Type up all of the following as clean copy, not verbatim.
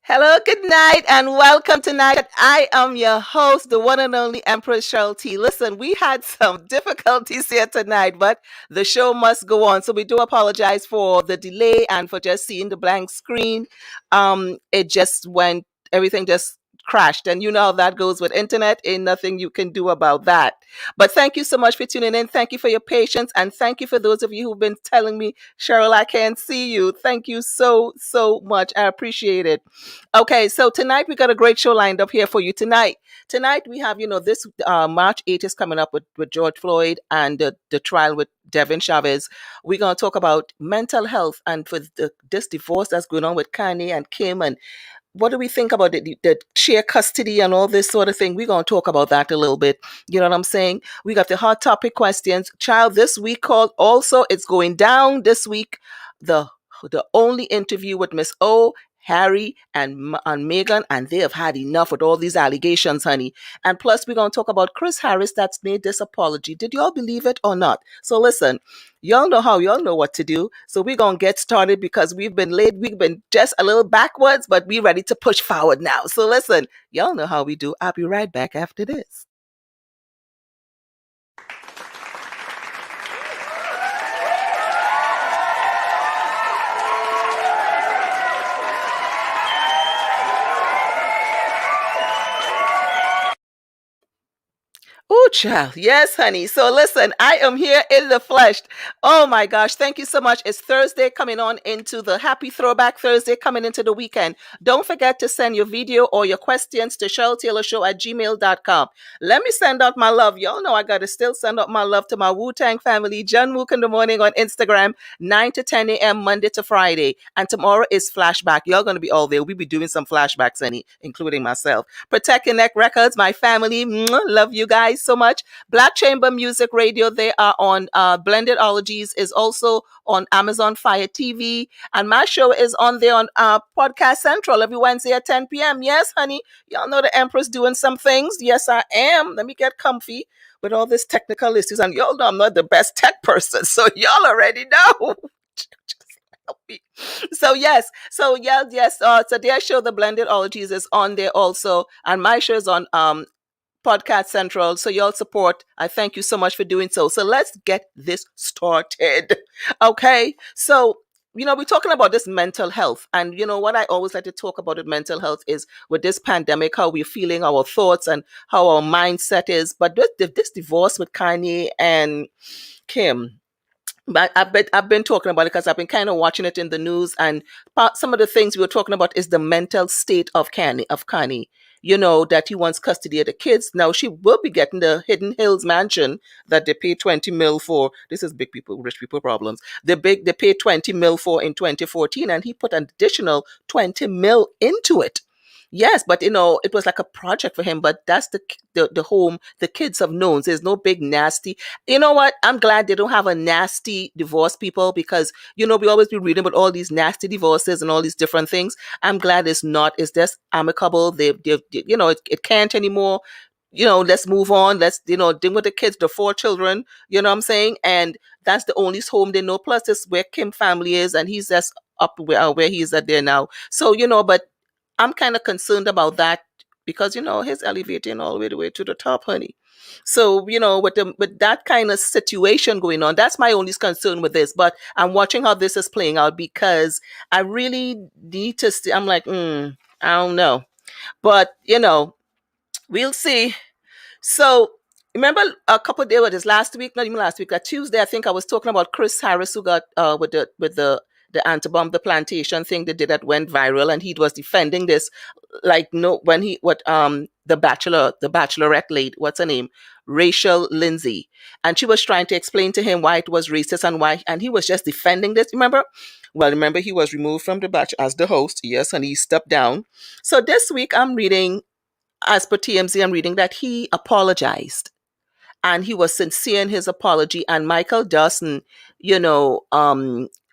Hello, good night, and welcome tonight. I am your host, the one and only Empress Cheryl T. Listen, we had some difficulties here tonight, but the show must go on. So we do apologize for the delay and for just seeing the blank screen. It just went, everything just crashed, and you know how that goes with internet. Ain't nothing you can do about that. But thank you so much for tuning in. Thank you for your patience, and thank you for those of you who've been telling me, Cheryl, I can't see you. Thank you so much. I appreciate it. Okay, so tonight we got a great show lined up here for you tonight. Tonight we have, this March 8th is coming up with George Floyd and the trial with Devin Chavez. We're going to talk about mental health and for this divorce that's going on with Kanye and Kim, and what do we think about the share custody and all this sort of thing? We're going to talk about that a little bit. You know what I'm saying? We got the hot topic questions. Child, this week called also, it's going down this week. The the only interview with Miss O, Harry, and Megan, and they have had enough with all these allegations, honey. And plus, we're going to talk about Chris Harris that's made this apology. Did y'all believe it or not? So listen, y'all know what to do. So we're gonna get started because we've been late. We've been just a little backwards, but we're ready to push forward now. So listen, y'all know how we do. I'll be right back after this. Oh, child. Yes, honey. So listen, I am here in the flesh. Oh my gosh. Thank you so much. It's Thursday coming on into the happy throwback Thursday coming into the weekend. Don't forget to send your video or your questions to SherylTaylorShow@gmail.com. Let me send out my love. Y'all know I got to still send out my love to my Wu Tang family. John Mook in the morning on Instagram, 9 to 10 a.m. Monday to Friday. And tomorrow is flashback. Y'all going to be all there. We'll be doing some flashbacks, honey, including myself. Protect Your Neck Records, my family. Mwah, love you guys so much. Black Chamber Music Radio, they are on Blended Ologies, is also on Amazon Fire TV. And my show is on there on Podcast Central every Wednesday at 10 p.m. Yes, honey. Y'all know the Empress doing some things. Yes, I am. Let me get comfy with all this technical issues. And y'all know I'm not the best tech person. So y'all already know. Help me. So yes, so their show, The Blended Ologies, is on there also, and my show is on Podcast Central. So y'all support. I thank you so much for doing so. So let's get this started. Okay. So we're talking about this mental health. And what I always like to talk about with mental health is with this pandemic, how we're feeling, our thoughts, and how our mindset is. But this divorce with Kanye and Kim, but I've been talking about it because I've been kind of watching it in the news, and some of the things we were talking about is the mental state of Kanye. That he wants custody of the kids. Now she will be getting the Hidden Hills mansion that they paid 20 mil for. This is big people, rich people problems. They paid 20 mil for in 2014, and he put an additional 20 mil into it. Yes, but it was like a project for him. But that's the home the kids have known. There's no big nasty. You know what? I'm glad they don't have a nasty divorce, people, because we always be reading about all these nasty divorces and all these different things. I'm glad it's not. It's just amicable. It can't anymore. Let's move on. Let's deal with the kids, the four children. You know what I'm saying? And that's the only home they know. Plus, it's where Kim family is, and he's just up where he's at there now. So but I'm kind of concerned about that because he's elevating all the way to the top, honey. So with that kind of situation going on, that's my only concern with this. But I'm watching how this is playing out because I really need to see. I'm like, I don't know, but we'll see. So remember a couple of days, what is last week? Not even last week. That Tuesday, I think I was talking about Chris Harris, who got with the antibomb, the plantation thing they did that went viral, and he was defending this, like no when he what the bachelorette lady, what's her name, Rachel Lindsay, and she was trying to explain to him why it was racist and why, and he was just defending this. Remember? Well, remember he was removed from the batch as the host, yes, and he stepped down. So this week I'm reading, as per TMZ, I'm reading that he apologized and he was sincere in his apology. And Michael Dawson, you know,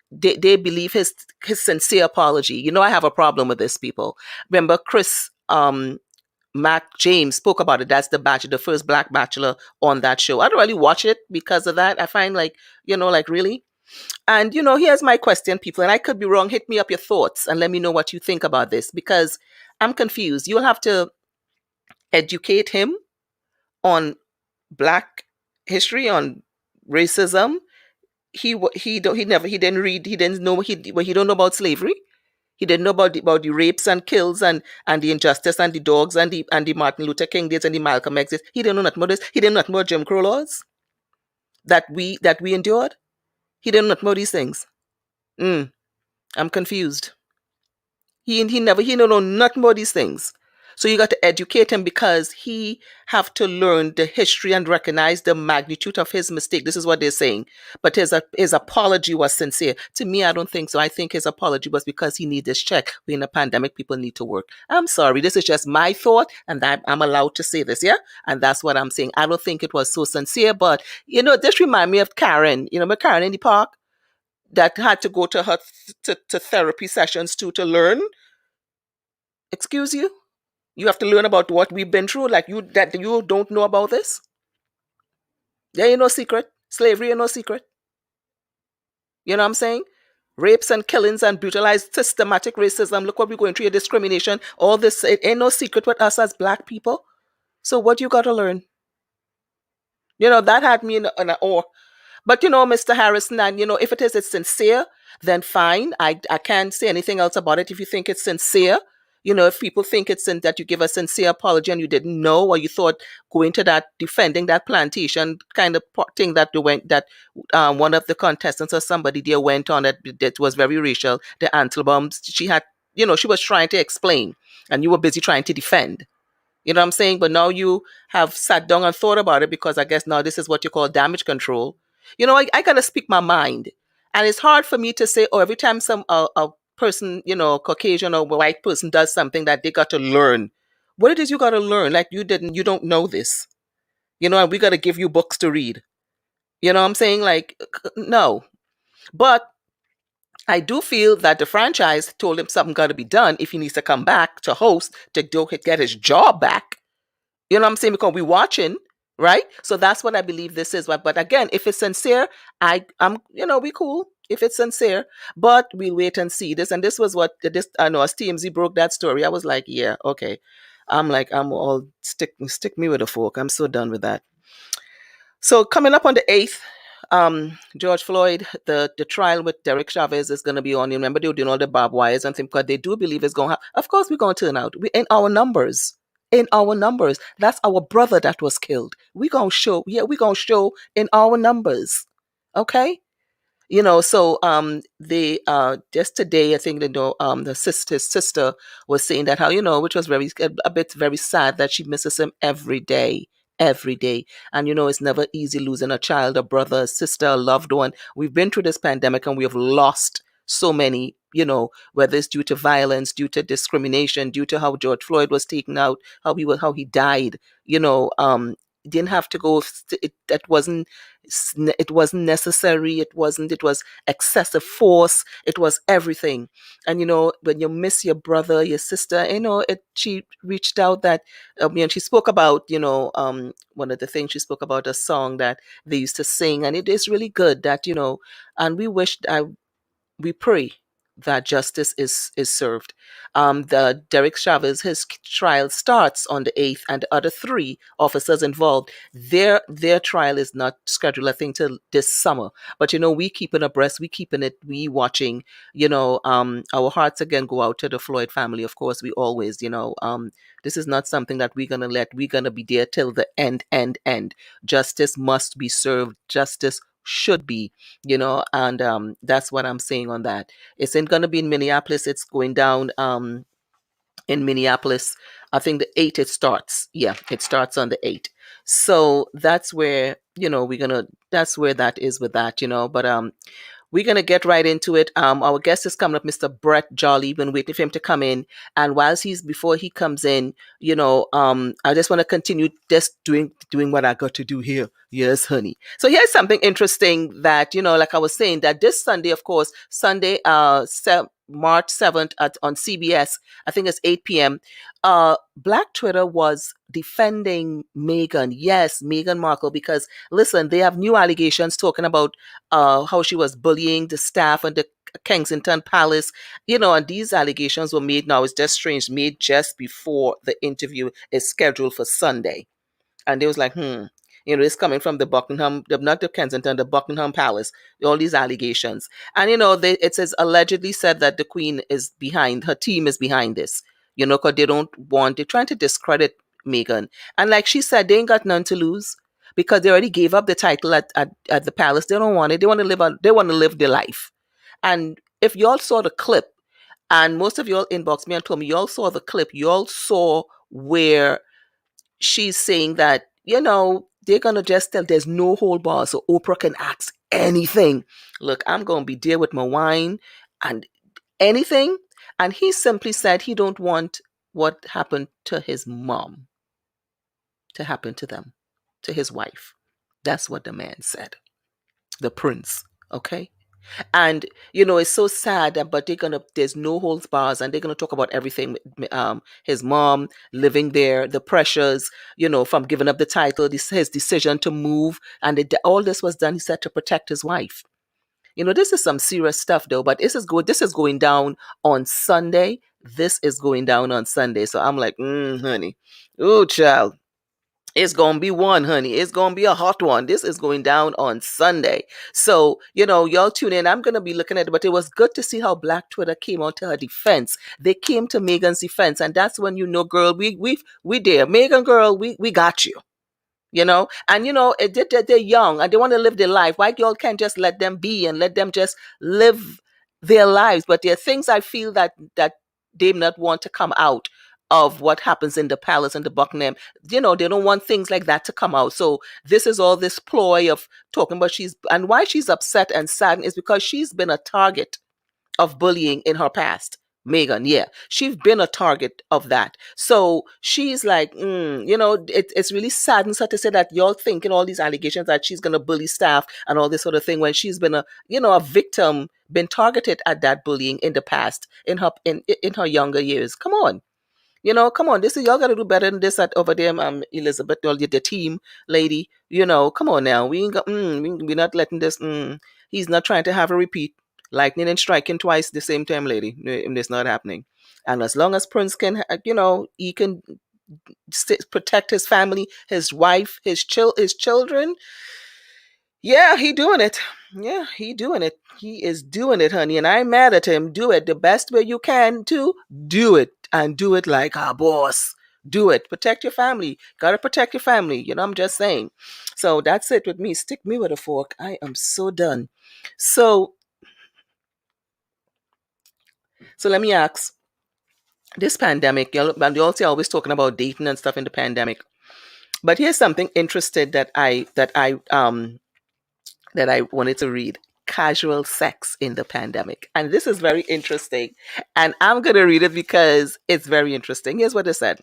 they believe his sincere apology. I have a problem with this, people. Remember, Chris Matt James spoke about it. That's the bachelor, the first black bachelor on that show. I don't really watch it because of that. I find like, like really. And here's my question, people, and I could be wrong. Hit me up your thoughts and let me know what you think about this, because I'm confused. You'll have to educate him on Black history, on racism. He didn't read. He didn't know. He don't know about slavery. He didn't know about the rapes and kills and the injustice and the dogs and the Martin Luther King days and the Malcolm X's. He didn't know nothing about this. He didn't know nothing about Jim Crow laws that we endured. He didn't know nothing about these things. Mm, I'm confused. He don't know nothing about these things. So you got to educate him, because he have to learn the history and recognize the magnitude of his mistake. This is what they're saying. But his apology was sincere. To me, I don't think so. I think his apology was because he needs this check. We're in a pandemic, people need to work. I'm sorry. This is just my thought, and I'm allowed to say this, yeah? And that's what I'm saying. I don't think it was so sincere, but this remind me of Karen. Remember Karen in the park that had to go to her to therapy sessions to learn. Excuse you? You have to learn about what we've been through, like you don't know about this? There ain't no secret. Slavery ain't no secret. You know what I'm saying? Rapes and killings and brutalized systematic racism. Look what we're going through, discrimination, all this. It ain't no secret with us as Black people. So what you got to learn? That had me in an awe. But Mr. Harrison, and if it's sincere, then fine. I can't say anything else about it. If you think it's sincere, if people think that you give a sincere apology and you didn't know, or you thought going to that defending that plantation kind of thing that one of the contestants or somebody there went on that was very racial, the Antelbaums, she had, she was trying to explain, and you were busy trying to defend. You know what I'm saying? But now you have sat down and thought about it, because I guess now this is what you call damage control. I gotta speak my mind, and it's hard for me to say, oh, every time a person, Caucasian or white person does something, that they got to learn. What it is you got to learn? Like you don't know this, and we got to give you books to read. You know what I'm saying? Like, no. But I do feel that the franchise told him something got to be done if he needs to come back to host to get his job back. You know what I'm saying? Because we're watching, right? So that's what I believe this is. But again, if it's sincere, I'm we cool if it's sincere. But we'll wait and see this. And this was what I know as TMZ broke that story. I was like, yeah, okay. I'm all stick me with a fork. I'm so done with that. So coming up on the 8th, George Floyd, the trial with Derek Chavez is going to be on. You remember they were doing all the barbed wires and things, because they do believe it's going to happen. Of course, we're going to turn out. We in our numbers. In our numbers. That's our brother that was killed. We're going to show. Yeah, we're going to show in our numbers. Okay? So they just today, I think his sister was saying that how, which was a bit very sad, that she misses him every day. Every day. And it's never easy losing a child, a brother, a sister, a loved one. We've been through this pandemic and we have lost so many, whether it's due to violence, due to discrimination, due to how George Floyd was taken out, how he died, didn't have to go. It wasn't necessary. It was excessive force. It was everything. And when you miss your brother, your sister, she reached out that she spoke about one of the things, she spoke about a song that they used to sing, and it is really good that and we pray that justice is served. The Derek Chavez, his trial starts on the 8th, and the other 3 officers involved, their trial is not scheduled, I think, till this summer. But we keeping abreast, we watching. Our hearts again go out to the Floyd family. Of course, we always, this is not something that we're gonna let. We're gonna be there till the end. Justice must be served. Justice should be, and that's what I'm saying on that. It's going to be in Minneapolis. It's going down in Minneapolis. I think the 8th it starts. Yeah, it starts on the 8th. So that's where, that's where that is with that, but we're going to get right into it. Our guest is coming up, Mr. Brett Jolly. Been waiting for him to come in. And before he comes in, I just want to continue just doing what I got to do here. Yes, honey. So here's something interesting that, like I was saying, that this Sunday, of course, Sunday, March 7th on CBS. I think it's 8 p.m. Black Twitter was defending Meghan. Yes, Meghan Markle, because listen, they have new allegations talking about how she was bullying the staff at the Kensington Palace. And these allegations were made, now it's just strange, made just before the interview is scheduled for Sunday. And they was like, it's coming from the Buckingham, not the Kensington, the Buckingham Palace, all these allegations. And, it says allegedly said that the Queen is behind, her team is behind this, because they're trying to discredit Meghan. And like she said, they ain't got none to lose because they already gave up the title at the palace. They don't want it. They want to live their life. And if y'all saw the clip, and most of y'all inboxed me and told me y'all saw the clip, y'all saw where she's saying that, they're going to just tell there's no hold bar so Oprah can ask anything. Look, I'm going to be there with my wine and anything. And he simply said he don't want what happened to his mom to happen to them, to his wife. That's what the man said. The prince. Okay. And it's so sad that, but there's no holds bars, and they're gonna talk about everything. His mom living there, the pressures, from giving up the title, his decision to move, and all this was done, he said, to protect his wife. This is some serious stuff though, but this is good. This is going down on Sunday. This is going down on Sunday. So I'm like, honey, oh child, it's going to be one, honey. It's going to be a hot one. This is going down on Sunday. So, y'all tune in. I'm going to be looking at it, but it was good to see how Black Twitter came out to her defense. They came to Meghan's defense. And that's when, girl, we there. Meghan, girl, we got you. And they're young and they want to live their life. Why y'all can't just let them be and let them just live their lives? But there are things I feel that they not want to come out of what happens in the palace and the Buckingham. They don't want things like that to come out. So this is all this ploy of talking about and why she's upset and saddened is because she's been a target of bullying in her past. Meghan, yeah, she's been a target of that. So she's like, it's really saddens her to say that y'all thinking all these allegations that she's gonna bully staff and all this sort of thing when she's been a victim, been targeted at that bullying in the past in her younger years. Come on. Come on. This is y'all got to do better than this at over there, Elizabeth, the team lady. Come on now. We ain't got. We're not letting this. He's not trying to have a repeat. Lightning and striking twice the same time, lady. It's not happening. And as long as Prince can, he can protect his family, his wife, his children. Yeah, he doing it. Yeah, he doing it. He is doing it, honey. And I'm mad at him. Do it the best way you can to do it. And do it like a boss. Do it. Protect your family. Gotta protect your family. I'm just saying. So that's it with me. Stick me with a fork. I am so done. So let me ask. This pandemic, and also always talking about dating and stuff in the pandemic. But here's something interesting that I wanted to read. Casual sex in the pandemic. And this is very interesting. And I'm going to read it because it's very interesting. Here's what they said.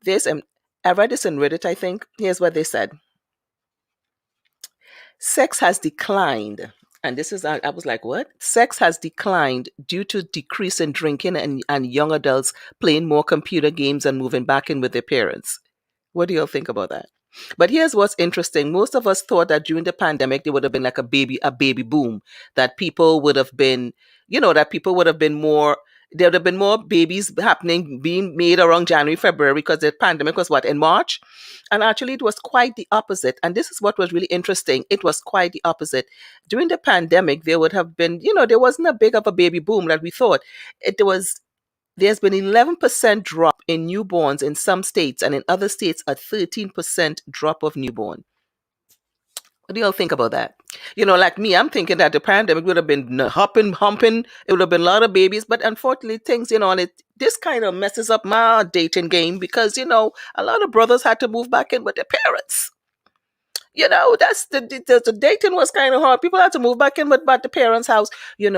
I read this in Reddit, I think. Here's what they said. Sex has declined. And this is, I was like, what? Sex has declined due to decrease in drinking and young adults playing more computer games and moving back in with their parents. What do you all think about that? But here's what's interesting. Most of us thought that during the pandemic, there would have been like a baby boom, that people would have been, more, there would have been more babies being made around January, February, because the pandemic was in March? And actually it was quite the opposite. And this is what was really interesting. It was quite the opposite. During the pandemic, there would have been, there wasn't a big of a baby boom that we thought. There's been 11% drop in newborns in some states, and in other states, a 13% drop of newborn. What do y'all think about that? Like me, I'm thinking that the pandemic would have been humping. It would have been a lot of babies, but unfortunately, things, this kind of messes up my dating game because, a lot of brothers had to move back in with their parents. That's the dating was kind of hard. People had to move back in with the parents' house. Let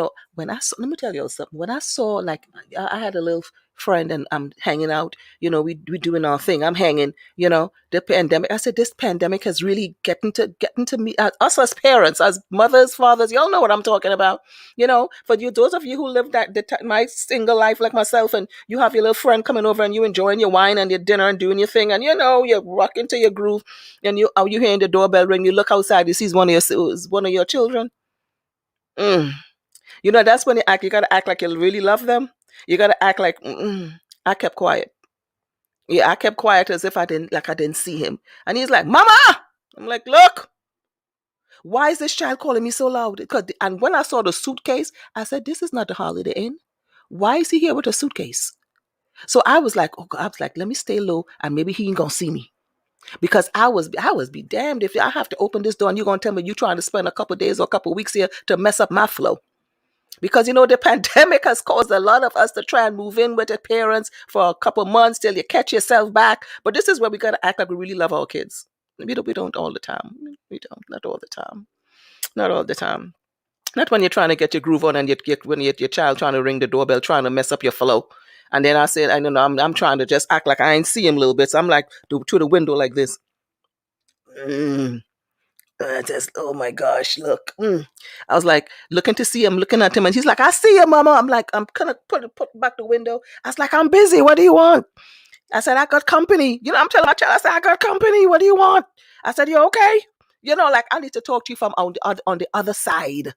me tell you something. When I saw, like, I had a little friend and I'm hanging out. We doing our thing. I'm hanging. The pandemic. I said this pandemic has really getting to me, us as parents, as mothers, fathers. Y'all know what I'm talking about. For you, those of you who live my single life like myself, and you have your little friend coming over and you enjoying your wine and your dinner and doing your thing, and you're rocking to your groove, and you hearing the doorbell ring. You look outside, you see one of your children. Mm. That's when you gotta act like you really love them. You gotta act like, I kept quiet. Yeah, I kept quiet as if I didn't see him. And he's like, Mama! I'm like, look, why is this child calling me so loud? And when I saw the suitcase, I said, this is not the Holiday Inn. Why is he here with a suitcase? So I was like, oh God, I was like, let me stay low and maybe he ain't gonna see me. Because I was be damned if I have to open this door and you're gonna tell me you trying to spend a couple of days or a couple of weeks here to mess up my flow. Because the pandemic has caused a lot of us to try and move in with the parents for a couple months till you catch yourself back. But this is where we gotta act like we really love our kids. We don't all the time. We don't, not all the time. Not all the time. Not when you're trying to get your groove on and when your child trying to ring the doorbell, trying to mess up your flow. And then I said, I don't know, I'm trying to just act like I ain't see him a little bit. So I'm like to the window like this. Mm. Just, oh my gosh, look. I was like looking to see him, looking at him, and he's like, I see you, Mama. I'm like, I'm gonna put back the window. I was like, I'm busy. What do you want? I said, I got company. I'm telling my child, I said, I got company. What do you want? I said, you okay? Like I need to talk to you from on the other side.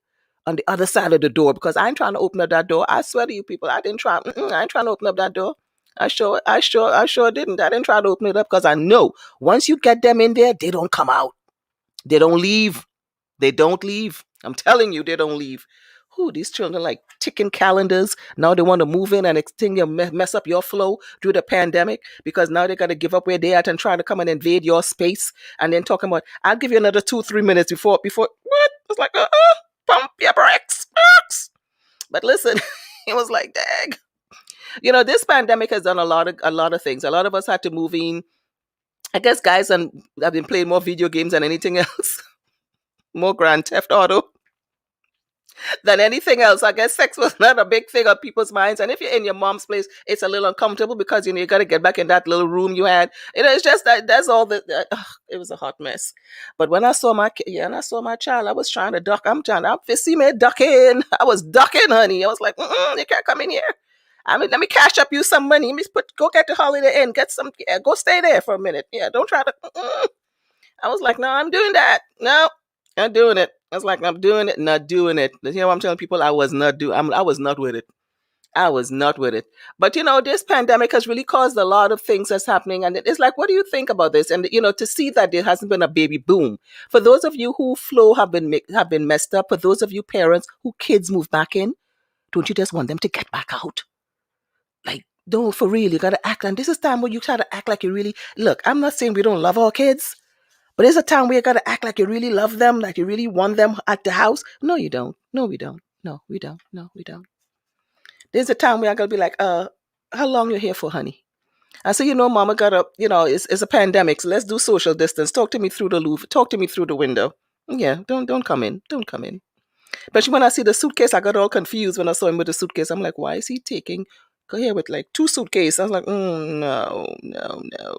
On the other side of the door, because I ain't trying to open up that door. I swear to you people, I didn't try. I ain't trying to open up that door. I sure didn't. I didn't try to open it up because I know once you get them in there, they don't come out. They don't leave. They don't leave. I'm telling you, they don't leave. Who these children like ticking calendars. Now they want to move in and mess up your flow through the pandemic because now they got to give up where they at and try to come and invade your space and then talking about, I'll give you another 2-3 minutes before what? It's like, pump your brakes. But listen, it was like, dang. This pandemic has done a lot of things. A lot of us had to move in. I guess guys have been playing more video games than anything else. More Grand Theft Auto than anything else. I guess sex was not a big thing on people's minds. And if you're in your mom's place, it's a little uncomfortable because you got to get back in that little room you had. It's just that's all it was a hot mess. But when I saw my child, I was trying to duck. I'm see me ducking. I was ducking, honey. I was like, you can't come in here. Let me cash up you some money. Go get the Holiday Inn. Get some. Yeah, go stay there for a minute. Yeah, don't try to. I was like, no, I'm doing that. No, I'm doing it. I was like, I'm doing it, not doing it. You know what I'm telling people? I was not I was not with it. I was not with it. But this pandemic has really caused a lot of things that's happening. And it's like, what do you think about this? And to see that there hasn't been a baby boom. For those of you who flow have been messed up, for those of you parents who kids move back in, don't you just want them to get back out? Like, don't, for real, you gotta act. And this is time where you try to act like you really look. I'm not saying we don't love our kids. But there's a time where you gotta act like you really love them, like you really want them at the house. No, you don't. No, we don't. No, we don't. No, we don't. There's a time where I gotta be like, how long you here for, honey? I say, Mama got up, it's a pandemic, so let's do social distance. Talk to me through the louvre, talk to me through the window. Yeah, don't come in. Don't come in. But when I see the suitcase, I got all confused when I saw him with the suitcase. I'm like, why is he taking go here with like 2 suitcases? I was like, no, no, no.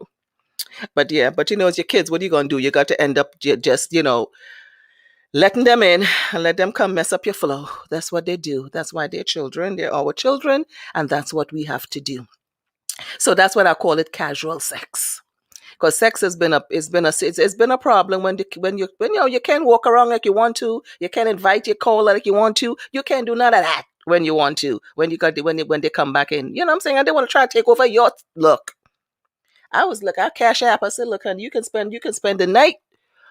But yeah, but it's your kids. What are you going to do? You got to end up just, letting them in and let them come mess up your flow. That's what they do. That's why they're children. They're our children. And that's what we have to do. So that's what I call it, casual sex. Because sex has been it's been a problem when you can't walk around like you want to. You can't invite your caller like you want to. You can't do none of that when you want to. When they come back in. You know what I'm saying? And they want to try to take over your look. I cash app. I said, look, honey, you can spend the night.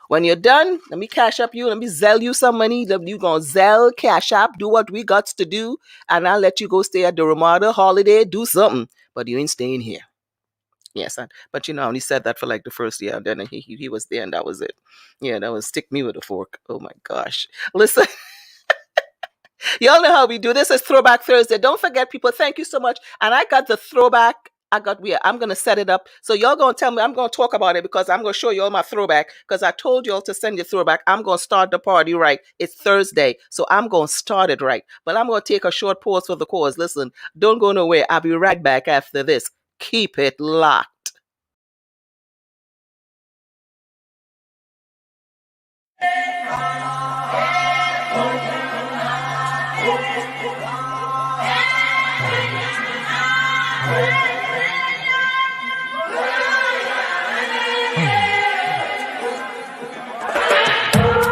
When you're done, let me cash up you. Let me Zelle you some money. You gonna Zelle, cash app, do what we got to do, and I'll let you go stay at the Ramada Holiday, do something. But you ain't staying here. Yes, but I only said that for like the first year. And then he was there, and that was it. Yeah, that was stick me with a fork. Oh my gosh! Listen. Y'all know how we do this. Is Throwback Thursday. Don't forget, people, thank you so much. And I got the throwback I'm gonna set it up. So y'all gonna tell me, I'm gonna talk about it because I'm gonna show you all my throwback. Because I told y'all to send your throwback. I'm gonna start the party right. It's Thursday, so I'm gonna start it right. But I'm gonna take a short pause for the cause. Listen, don't go nowhere. I'll be right back after this. Keep it locked.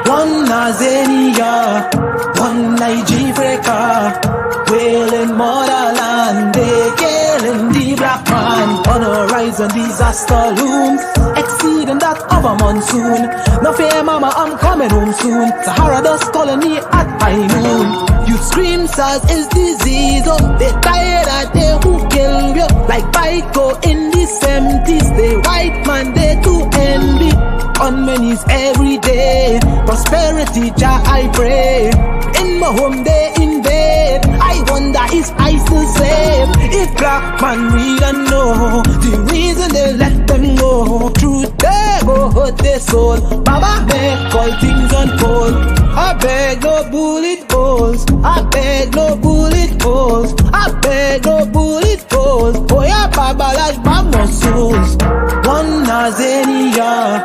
One Azania, one Nigeria, wailing motherland, they killing the black man. On the horizon, disaster looms, exceeding that of a monsoon. No fear, mama, I'm coming home soon. Sahara dust calling me at high noon. You scream, SARS is disease. Oh, they tired at they who kill you. Like Baiko in the 70s, the white man, they too envy. On my knees every day, prosperity, Jah I pray. In my home they invade. I wonder if I still safe. If black man read and know the reason they let them go, truth they go hurt their soul. Baba beg, all things unfold. I beg no bullet holes. I beg no bullet holes. I beg no bullet holes. Oh yeah, Baba like Bamba souls. One Azania,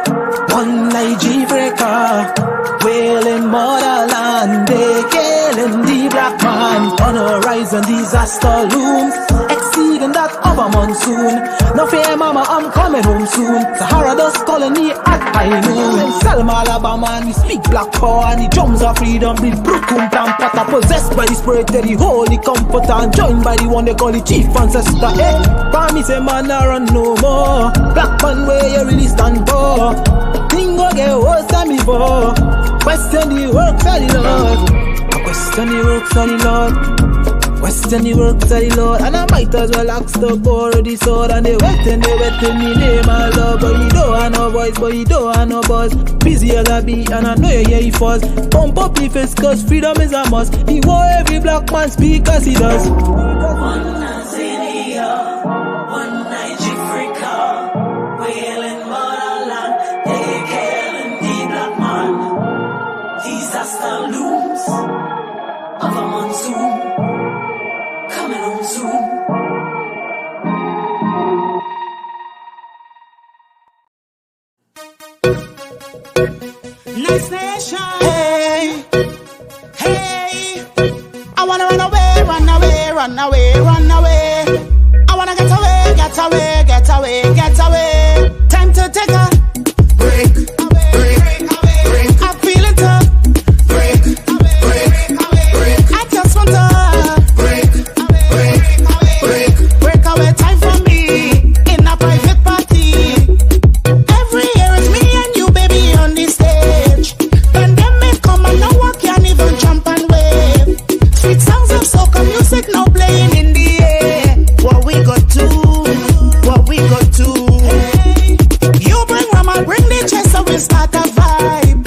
one Nigeria, wailing motherland, they killing the black man. On the horizon, disaster looms, exceeding that of a monsoon. No fear, mama, I'm coming home soon. Sahara dust calling me at high noon. Selma, Alabama, and we speak black power, and the drums of freedom beat Brooklyn, Tampata, possessed by the spirit of the holy comforter, and joined by the one they call the chief ancestor. Hey, me say man, I run no more. Black man, where you really stand for? Thing go get worse than before. Question the works of the Lord. Question the works of the Lord. Question the works of the Lord. And I might as well ask the poor of the sword. And they wetting me name my love. But you don't have no voice, but you don't have no buzz. Busy as I be, and I know you hear you fuss. Pump up your face, cause freedom is a must. He want every black man speak as he does. One Tanzania, one Nigeria, wailing motherland, they killing the black man. Disaster looms of a monsoon, coming home soon. Nice nation. Hey, hey, I wanna run away, run away, run away, run away. I wanna get away, get away, get away, get away. Time to take a break, break, break. I'm feeling tough. Break, break, break. I just want to break, break, break away. Time for me in a private party. Every year it's me and you, baby, on the stage. Pandemic come and no one can even jump and wave. Sweet songs of soca music now playing in the air. What we got to, what we got to. You bring rum, I'll bring the chest, so we start a vibe.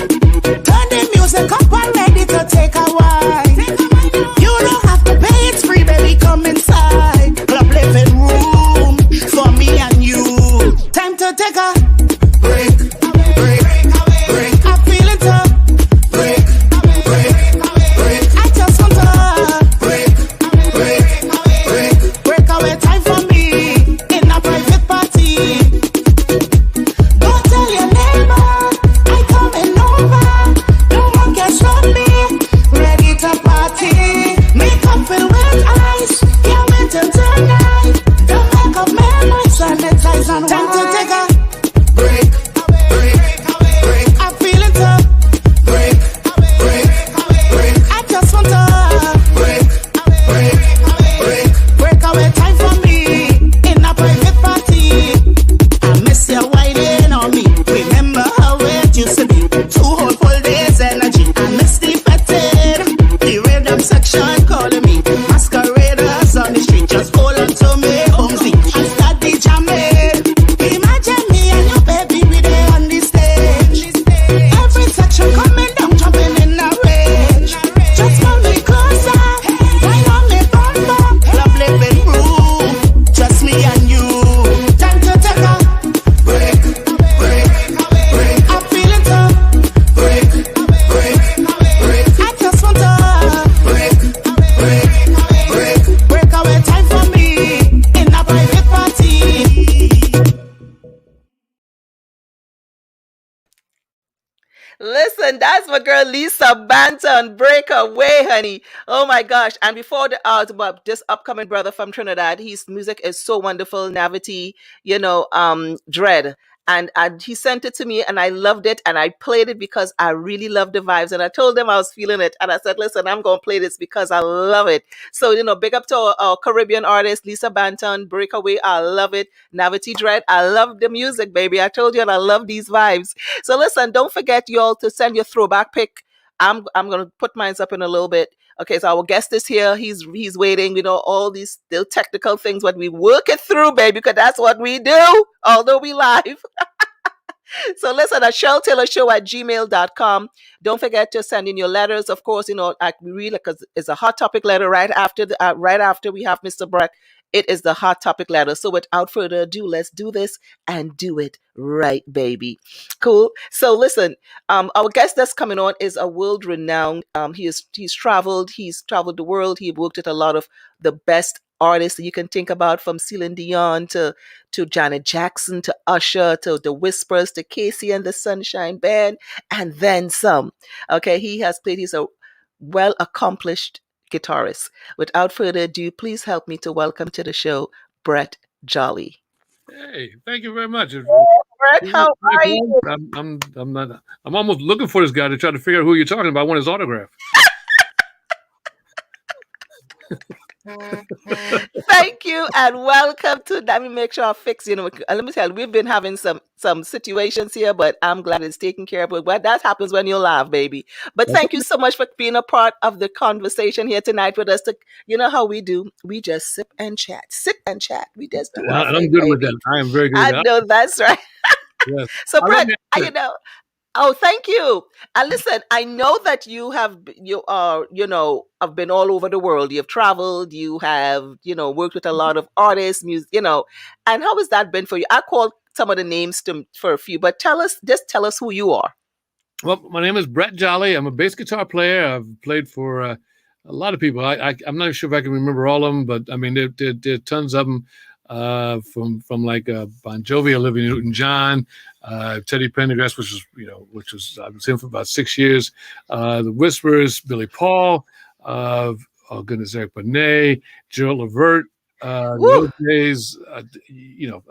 Turn the music up and ready to take a wine. You don't have to pay, it's free, baby, come inside. Club living room for me and you. Time to take a break, break, break. I'm feeling tough. Break, break, break. I just want to break, break, break. Listen, that's my girl Lisa Banton. Break away, honey. Oh my gosh. And before the but this upcoming brother from Trinidad, his music is so wonderful. Navity, Dread. And he sent it to me and I loved it and I played it because I really loved the vibes. And I told them I was feeling it. And I said, listen, I'm gonna play this because I love it. So, big up to our Caribbean artist, Lisa Banton, Breakaway. I love it. Navity Dread. I love the music, baby. I told you and I love these vibes. So listen, don't forget y'all to send your throwback pic. I'm gonna put mine up in a little bit. Okay, so our guest is here. He's waiting. All these still technical things, but we work it through, baby, because that's what we do. Although we live. So listen, at SherylTaylorShow@gmail.com. Don't forget to send in your letters. Of course, we read it because it's a hot topic letter right after we have Mr. Brett. It is the hot topic letter. So without further ado, let's do this and do it right, baby. Cool. So listen, our guest that's coming on is a world renowned. He's traveled the world. He worked with a lot of the best artists that you can think about, from Celine Dion to Janet Jackson to Usher to the Whispers to Casey and the Sunshine Band, and then some. Okay, he's a well accomplished guitarist. Without further ado, please help me to welcome to the show Brett Jolly. Hey, thank you very much. Brett, how are you? I'm almost looking for this guy to try to figure out who you're talking about. I want his autograph. Thank you and welcome to. Let me make sure I fix. Let me tell you, we've been having some situations here, but I'm glad it's taken care of. But that happens when you laugh, baby. But thank you so much for being a part of the conversation here tonight with us. You know how we do. We just sip and chat. We just do. I'm good with that. I am very good. I know that's right. Yes. So, Brett, Oh, thank you. And listen, I know that have been all over the world. You've traveled, you have, worked with a lot of artists, music, and how has that been for you? I called some of the names for a few, but tell us who you are. Well, my name is Brett Jolly. I'm a bass guitar player. I've played for a lot of people. I'm not sure if I can remember all of them, but I mean, there are tons of them. From like Bon Jovi, Olivia Newton-John, Teddy Pendergrass, which was I was him for about 6 years. The Whispers, Billy Paul, oh goodness, Eric Benet, Gerald Levert. Those days,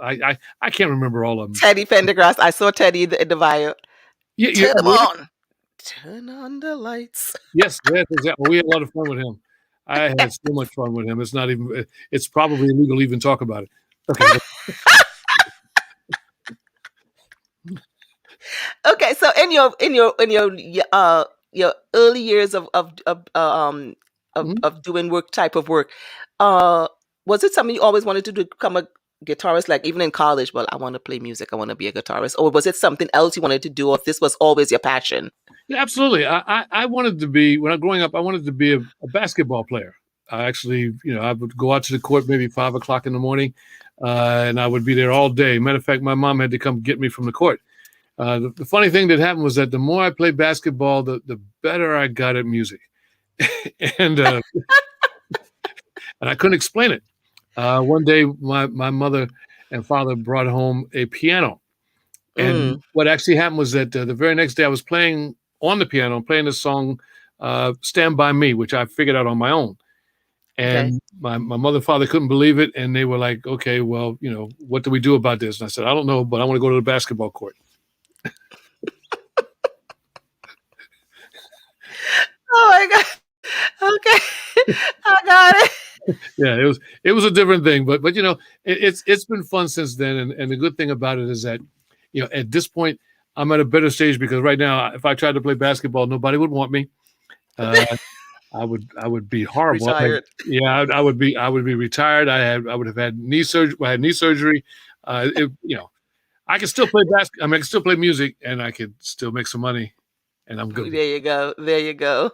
I can't remember all of them. Teddy Pendergrass, I saw Teddy in the bio. Yeah, Turn them on. Turn on the lights. Yes, exactly. We had a lot of fun with him. I had so much fun with him. It's probably illegal to even talk about it. Okay. Okay. So in your early years of doing type of work, was it something you always wanted to do, become a guitarist? Like even in college, well, I want to play music. I want to be a guitarist. Or was it something else you wanted to do, or if this was always your passion? Yeah, absolutely. I wanted to be, when I was growing up, I wanted to be a basketball player. I actually, I would go out to the court maybe 5 o'clock in the morning, and I would be there all day. Matter of fact, my mom had to come get me from the court. The funny thing that happened was that the more I played basketball, the better I got at music. and and I couldn't explain it. One day, my mother and father brought home a piano. And what actually happened was that the very next day I was playing on the piano, playing the song Stand By Me, which I figured out on my own. And my mother and father couldn't believe it. And they were like, okay, well, what do we do about this? And I said, I don't know, but I want to go to the basketball court. Oh, my God. Okay. I got it. Yeah, it was a different thing. But it's been fun since then. And the good thing about it is that, at this point, I'm at a better stage because right now, if I tried to play basketball, nobody would want me. I would be horrible. Retired. I would be retired. I would have had knee surgery. I had knee surgery. I can still play basketball. I mean, I can still play music, and I could still make some money, and I'm good. There you go.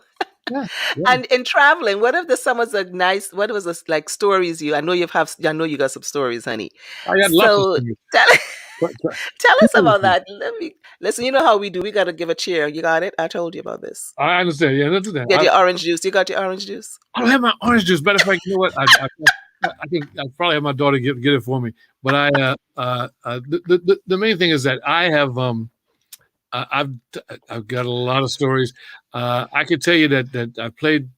Yeah. And in traveling, what if the summers are nice? What was the stories I know you got some stories, honey. I got lots of stories. Tell us about that. Listen, you know how we do. We got to give a cheer. You got it? I told you about this. I understand. Yeah, that's that. Get your orange juice. You got your orange juice? I don't have my orange juice. Matter of fact, you know what? I think I'll probably have my daughter get it for me. But the main thing is that I have I've got a lot of stories. I can tell you that I played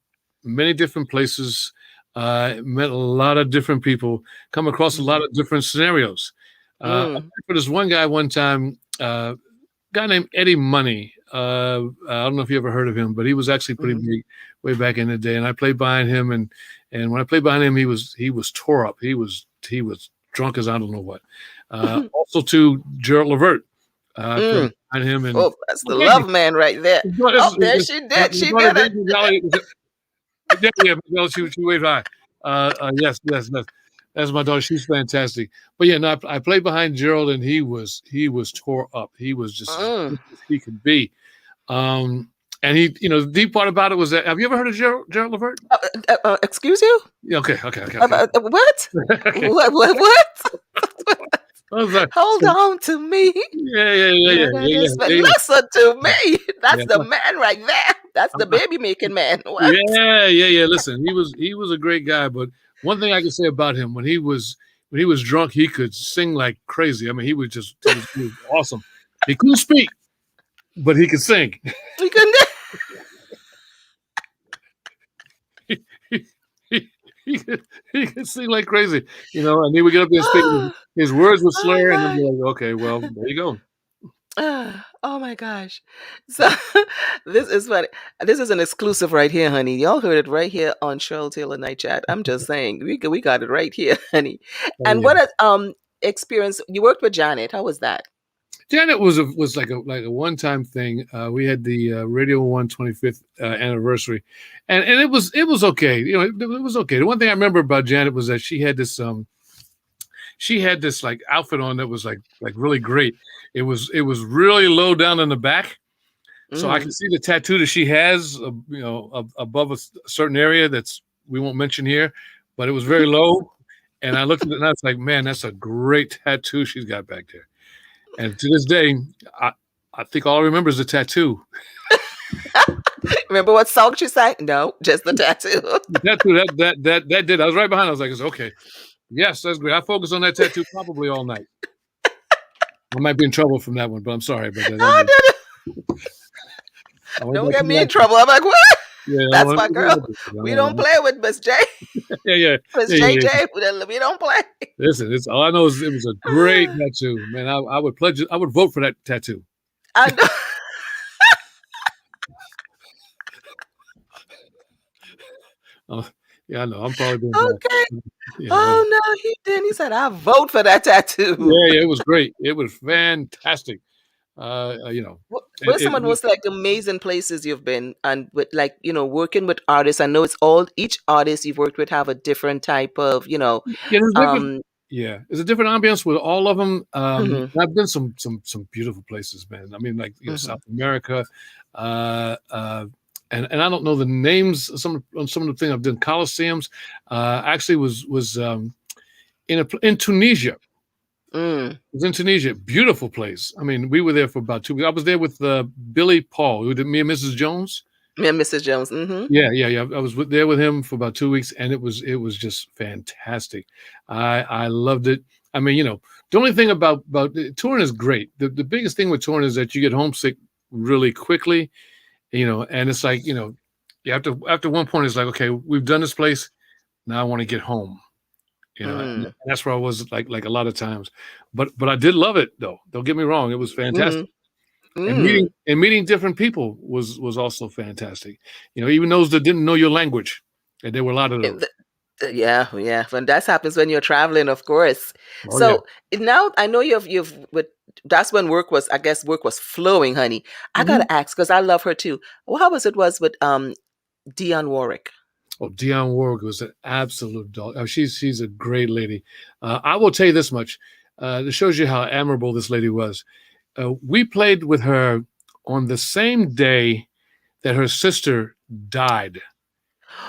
many different places, met a lot of different people, come across a lot of different scenarios. I Mm. played for this one guy one time, guy named Eddie Money. I don't know if you ever heard of him, but he was actually pretty Mhm. big way back in the day. And I played behind him, and when I played behind him, he was tore up. He was drunk as I don't know what. Also to Gerald Levert. I played Mm. behind him, and Oh, that's the love man right there. Oh, there she did. She did it. Yeah, she waved hi. Yes, yes, yes. That's my daughter. She's fantastic. But yeah, no, I played behind Gerald, and he was tore up. He was just as Mm. good as he could be. And he, the deep part about it was that, have you ever heard of Gerald Levert? Excuse you? Yeah, okay. What? Okay. What? I was like, Hold on to me. yeah. Listen to me. That's the Yeah. man right there. That's the baby making man. What? Yeah. Listen, he was a great guy, but one thing I can say about him, when he was drunk, he could sing like crazy. I mean, he was awesome. He couldn't speak, but he could sing. We couldn't. he could sing like crazy, and he would get up there and speak. His words would Oh my slur, and I'd be gosh. like, okay, well, there you go. Oh my gosh. So this is funny. This is an exclusive right here, honey. Y'all heard it right here on Cheryl Taylor Night Chat. I'm just saying, we got it right here, honey. Oh And yeah. what a experience you worked with Janet. How was that? Janet was like a one time thing. We had the Radio 125th anniversary, and it was okay. It was okay. The one thing I remember about Janet was that she had this like outfit on that was like really great. It was really low down in the back, so I can see the tattoo that she has, above a certain area that's we won't mention here, but it was very low. And I looked at it and I was like, man, that's a great tattoo she's got back there. And to this day, I think all I remember is the tattoo. Remember what song she sang? No, just the tattoo. The tattoo that did. I was right behind. I was like, it's okay. Yes, that's great. I focused on that tattoo probably all night. I might be in trouble from that one, but I'm sorry. But Don't get me in trouble. I'm like, what? Yeah, That's my girl. We don't play with Miss J. Yeah. Miss JJ. We don't play. Listen, it's all I know is it was a great tattoo, man. I would pledge it. I would vote for that tattoo. I know. Yeah, I know. I'm probably doing Okay. bad. Oh no, he didn't. He said, "I vote for that tattoo." Yeah, it was great. It was fantastic. What are some of the most like amazing places you've been, and with like working with artists? I know it's all each artist you've worked with have a different type of Yeah, it's a different ambience with all of them. Mhm. I've been some beautiful places, man. I mean, like South America, and I don't know the names of some of the things I've done. Coliseums, actually was in Tunisia. It was in Tunisia, beautiful place. I mean, we were there for about 2 weeks. I was there with Billy Paul, who did Me and Mrs. Jones. Me and Mrs. Jones. Mm-hmm. Yeah. I was there with him for about 2 weeks, and it was just fantastic. I loved it. I mean, the only thing about touring is great. The biggest thing with touring is that you get homesick really quickly, and it's like, you have to, after one point, it's like, okay, we've done this place. Now I want to get home. And that's where I was like a lot of times, but I did love it though. Don't get me wrong. It was fantastic. And meeting different people was also fantastic. Even those that didn't know your language, and there were a lot of those. Yeah. When that happens when you're traveling, of course. Oh, So now I know that's when work was flowing, honey. I gotta ask because I love her too. Well, how was with Dionne Warwick? Oh, Dionne Warwick was an absolute dog. Oh, she's a great lady. I will tell you this much. This shows you how admirable this lady was. We played with her on the same day that her sister died.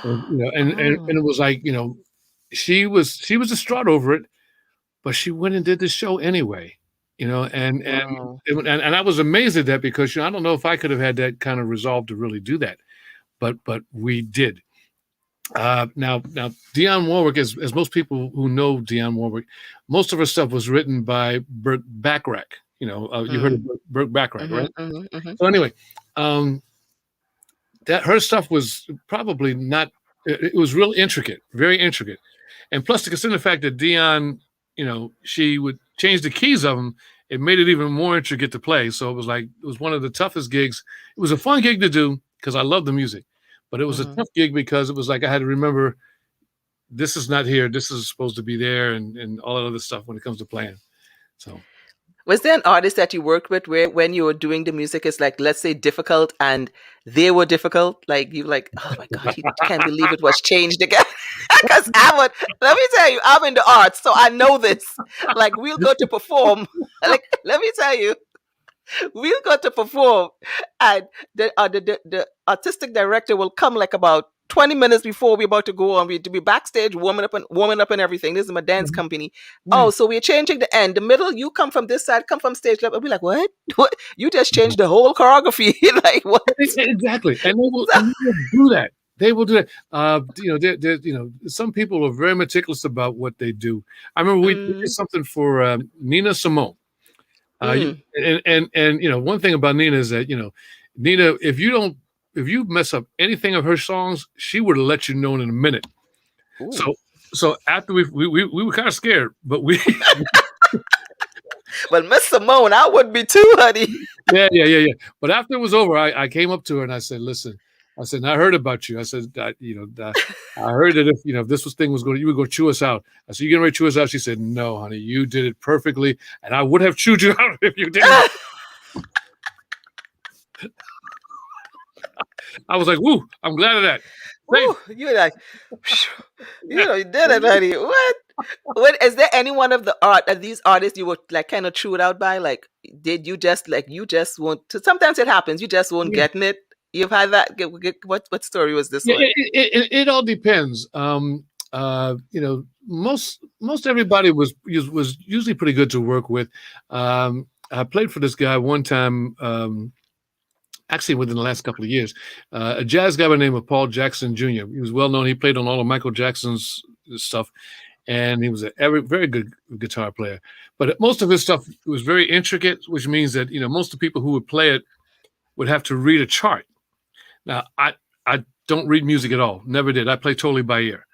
And it was like, she was distraught over it, but she went and did the show anyway. And I was amazed at that because I don't know if I could have had that kind of resolve to really do that, but we did. Now Dionne Warwick, as most people who know Dionne Warwick, most of her stuff was written by Burt Bacharach, You heard of Burt Bacharach, right? So anyway, that her stuff was probably not. It was real intricate, very intricate, and plus to consider the fact that Dionne, she would change the keys of them. It made it even more intricate to play. So it was one of the toughest gigs. It was a fun gig to do because I love the music, but it was a tough gig because it was like I had to remember this is not here, this is supposed to be there, and all that other stuff when it comes to playing. So. Was there an artist that you worked with where when you were doing the music, it's like, let's say difficult and they were difficult? Like you like, oh my God, you can't believe it was changed again. Because let me tell you, I'm in the arts, so I know this. Like we'll go to perform. Like, let me tell you, we'll go to perform and the artistic director will come like about 20 minutes before we're about to go on. We to be backstage warming up and everything. This is my dance company. Oh, so we're changing the end. The middle, you come from this side, come from stage left. I'll be like, what? You just changed the whole choreography. Like what? Exactly. And they will do that. They will do that. Some people are very meticulous about what they do. I remember we did something for Nina Simone. And one thing about Nina is that, Nina, if you mess up anything of her songs, she would have let you know in a minute. Ooh. So after we were kind of scared, but we. Well, Miss Simone, I would be too, honey. Yeah. But after it was over, I came up to her and I said, "Listen," I said, "I heard about you." I said, I heard that if this thing was going, you would go chew us out. I said, "You getting ready to chew us out?" She said, "No, honey, you did it perfectly, and I would have chewed you out if you didn't." I was like, "Woo! I'm glad of that." Ooh, you're like, you did it, honey. What is there any one of these artists you would like kind of chew it out by? Like, did you just won't? Sometimes it happens. You just won't getting it. You've had that. What story was this one? It all depends. Most everybody was usually pretty good to work with. I played for this guy one time. Actually, within the last couple of years, a jazz guy by the name of Paul Jackson Jr. He was well known. He played on all of Michael Jackson's stuff, and he was a very good guitar player. But most of his stuff was very intricate, which means that most of the people who would play it would have to read a chart. Now, I don't read music at all. Never did. I play totally by ear.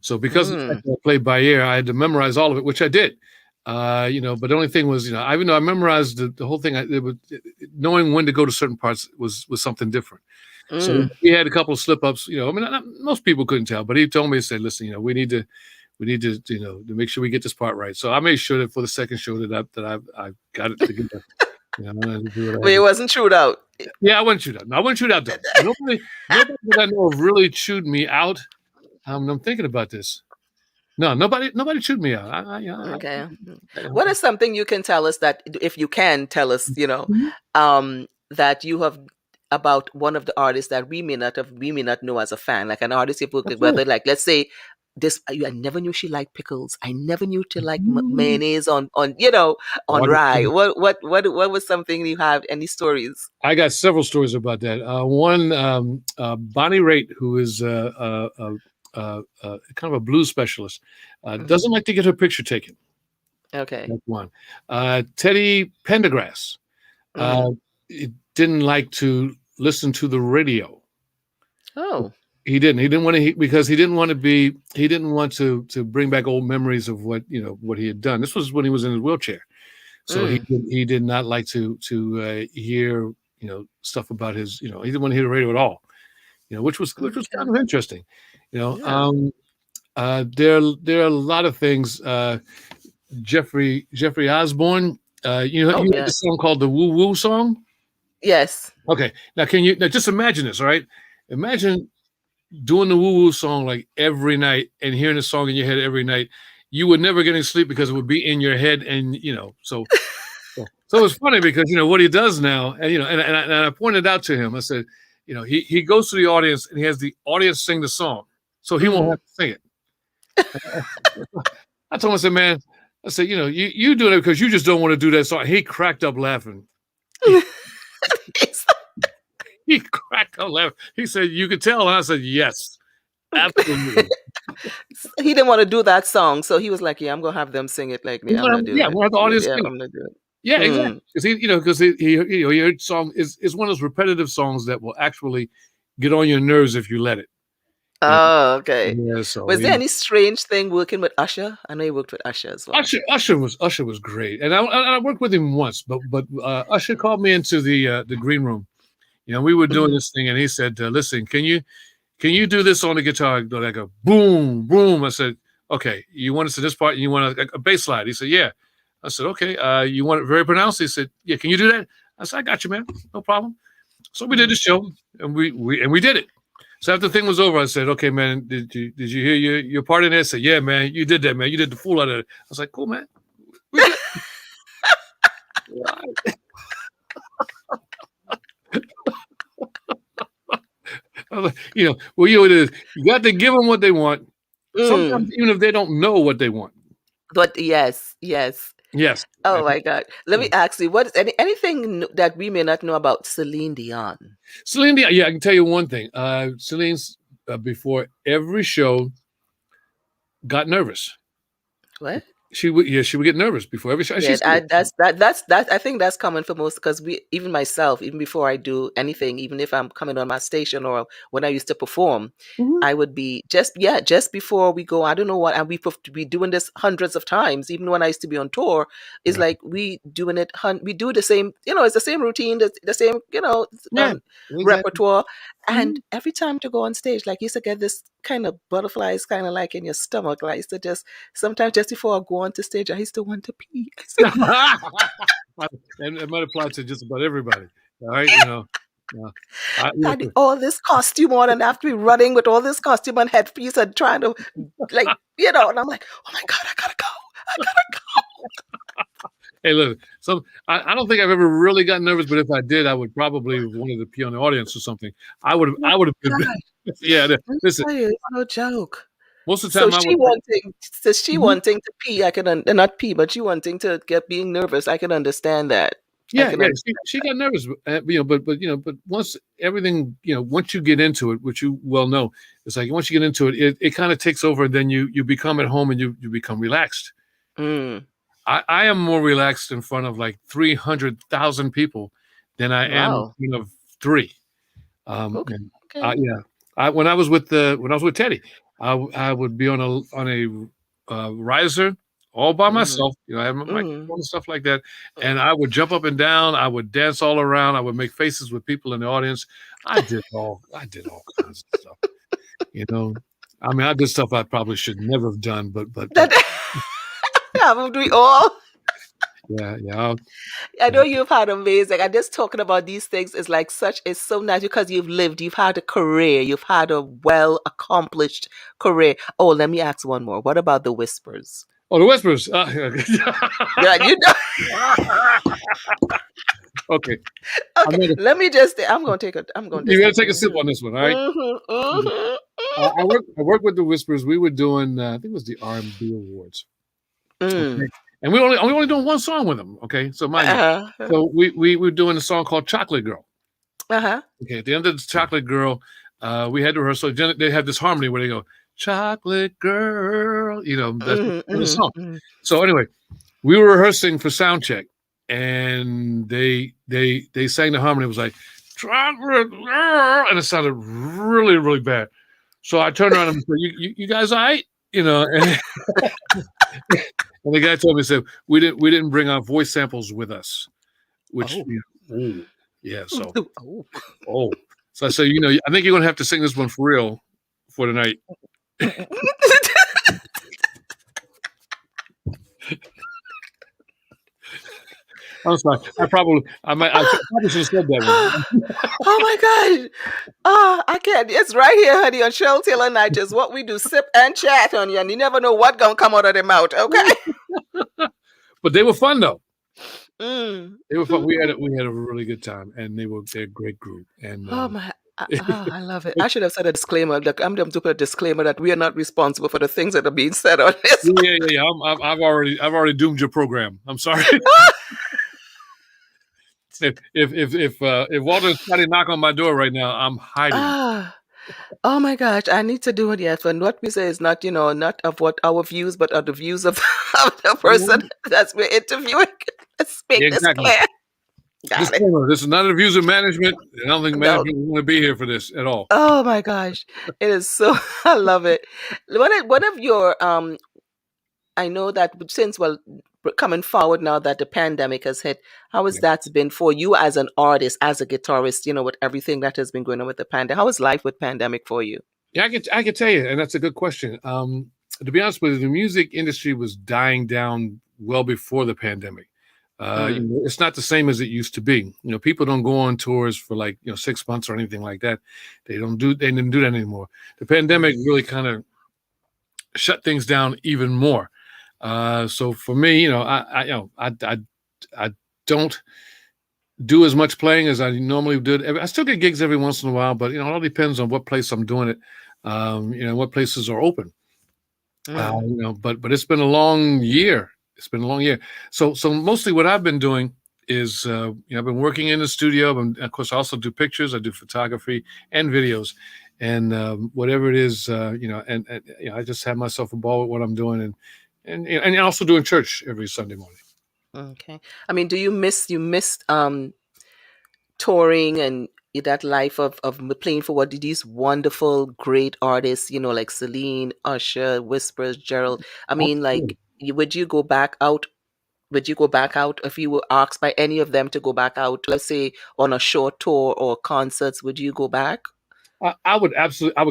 So because I played by ear, I had to memorize all of it, which I did. But the only thing was, even though I memorized the whole thing, knowing when to go to certain parts was something different. So he had a couple of slip ups. Most people couldn't tell, but he told me, he said, "Listen, we need to to make sure we get this part right." So I made sure that for the second show that I got it together. But it wasn't chewed out. Yeah, I wasn't chewed out. No, I wasn't chewed out though. Nobody that I know of really chewed me out. I'm thinking about this. No, nobody chewed me out. Okay. What is something you can tell us that, if you can tell us, that you have about one of the artists that we may not know as a fan, like an artist whether like, let's say this, I never knew she liked pickles. I never knew to like mayonnaise on rye. What was something you have? Any stories? I got several stories about that. One, Bonnie Raitt, who is kind of a blues specialist, doesn't like to get her picture taken. Okay. That's one. Teddy Pendergrass didn't like to listen to the radio. Oh. He didn't want to, because he didn't want to bring back old memories of what he had done. This was when he was in his wheelchair. So he did not like to hear, stuff about his, he didn't want to hear the radio at all, which was kind of interesting. There are a lot of things. Jeffrey Osborne, you had this song called the Woo Woo song. Yes. Okay. Now just imagine this, all right? Imagine doing the Woo Woo song like every night and hearing the song in your head every night. You would never get any sleep because it would be in your head, and so it's funny because what he does now, and and I pointed out to him. I said, he goes to the audience and he has the audience sing the song, so he won't have to sing it. I told him, I said, "Man," I said, you doing it because you just don't want to do that song." He cracked up laughing. He cracked up laughing. He said, "You could tell," and I said, "Yes, absolutely." He didn't want to do that song, so he was like, "Yeah, I'm gonna have them sing it like me. I'm gonna do it. We'll have the audience I'm sing gonna do it." Yeah, exactly. Mm. Because he heard song is one of those repetitive songs that will actually get on your nerves if you let it. You know? Oh, okay. Yeah, so Was there any strange thing working with Usher? I know you worked with Usher as well. Usher was great, and I worked with him once, but Usher called me into the green room. We were doing Mhm. this thing, and he said, "Listen, can you do this on the guitar?" I go boom, boom. I said, "Okay, you want us to this part, and you want a bass slide?" He said, "Yeah." I said, "Okay, you want it very pronounced?" He said, "Yeah, can you do that?" I said, "I got you, man, no problem." So we did the Mm. show, and we did it. So after the thing was over, I said, "Okay, man, did you hear your part in there?" I said, "Yeah, man, you did that, man. You did the fool out of it." I was like, "Cool, man, we good." I was like, well, it is. You got to give them what they want. Sometimes, Mm. even if they don't know what they want. But yes, yes. Yes. Oh my God. Let Yeah. me ask you, what is anything that we may not know about Celine Dion? Celine Dion. Yeah, I can tell you one thing. Celine's before every show got nervous. What? She would get nervous before every show. She Yeah, said it. I think that's common for most because even myself, even before I do anything, even if I'm coming on my station or when I used to perform, Mhm. I would be just before we go. I don't know what, and we doing this hundreds of times. Even when I used to be on tour, it's Right. like we doing it. We do the same. It's the same routine, the same Yeah. Exactly. repertoire. And Mhm. every time to go on stage, like you used to get this kind of butterflies, kind of like in your stomach. Like I used to just sometimes just before I go on to stage, I used to want to pee. I said, And it might apply to just about everybody. All right. Yeah. God, all this costume on, and I have to be running with all this costume and headpiece and trying to, and I'm like, oh my God, I gotta go. I gotta Hey, look. I don't think I've ever really gotten nervous, but if I did, I would probably have wanted to pee on the audience or something. I would have. go. I would have Oh been. my God, Yeah. I Listen. tell you, it's no joke. Most of the So time, I would. she Mhm. wanting to pee, I can not pee, but she wanting to get being nervous. I can understand that. I Yeah, can yeah. understand. She got nervous, but once everything, once you get into it, which you well know, it's like once you get into it, it kind of takes over. And then you become at home and you become relaxed. Mm, I am more relaxed in front of like 300,000 people than I am in wow. front of three. Okay. And Okay. yeah, when I was with Teddy, I would be on a riser all by Mm, myself. I had my mm. microphone and stuff like that, and I would jump up and down. I would dance all around. I would make faces with people in the audience. I did all kinds of stuff. You know, I mean, I did stuff I probably should never have done, but That haven't we all? yeah, yeah, I yeah. know you've had amazing. And just talking about these things is like it's so nice because you've had a career, you've had a well accomplished career. Oh, let me ask one more. What about the whispers? Oh, the whispers. Yeah, Okay, I'm okay. gonna. I'm going to You gotta take take a sip on this one. All right. I work with the Whispers. We were doing, I think it was the R&B Awards. Okay, Mm. and we only doing one song with them. Okay, so mind you, Uh-huh. so we were doing a song called Chocolate Girl. Uh-huh. Okay, at the end of the Chocolate Girl, we had to rehearsal. Then they have this harmony where they go Chocolate Girl. That's Mhm, the mhm, song. mhm. So anyway, we were rehearsing for sound check, and they sang the harmony. It was like Chocolate Girl, and it sounded really really bad. So I turned around and said, "You guys, all right?" And, and the guy told me, said, "We didn't bring our voice samples with us," which, Oh. ooh, yeah. So, Oh. oh, so I said, I think you're gonna have to sing this one for real for tonight. I'm sorry. I probably should have said that one. Oh my God. I can't. It's right here, honey, on Cheryl Taylor Night. Just what we do, sip and chat, honey, and you never know what gonna come out of their mouth, okay? But they were fun though. Mm. They were fun. We had a really good time, and they're a great group. And Oh my, I love it. I should have said a disclaimer. Like, I'm going to put a disclaimer that we are not responsible for the things that are being said on this. yeah. I've already doomed your program. I'm sorry. If Walter and Scotty knock on my door right now, I'm hiding. Ah, oh my gosh, I need to do it. Yes, and what we say is not, not of what our views, but of the views of, of the person Mhm. that's we're interviewing. Let's make this Exactly. clear. Got it. Disclaimer, this is not a views of management. I don't think No. management want to be here for this at all. Oh my gosh. It is so I love it. One of your I know that since coming forward now that the pandemic has hit, how has Yeah. that been for you as an artist, as a guitarist, with everything that has been going on with the pandemic? How is life with pandemic for you? Yeah, I could tell you, and that's a good question. To be honest with you, the music industry was dying down well before the pandemic. It's not the same as it used to be. People don't go on tours for 6 months or anything like that. They didn't do that anymore. The pandemic really kind of shut things down even more. So for me, I don't do as much playing as I normally do. I still get gigs every once in a while, but it all depends on what place I'm doing it. What places are open. But it's been a long year. It's been a long year. So mostly what I've been doing is I've been working in the studio. Of course, I also do pictures. I do photography and videos, and whatever it is, I just have myself a ball with what I'm doing, and also doing church every Sunday morning. Okay. I mean, do you missed touring and that life of playing for these wonderful, great artists, like Celine, Usher, Whispers, Gerald. I mean, Absolutely. would you go back out? Would you go back out if you were asked by any of them to go back out, let's say on a short tour or concerts? Would you go back? I would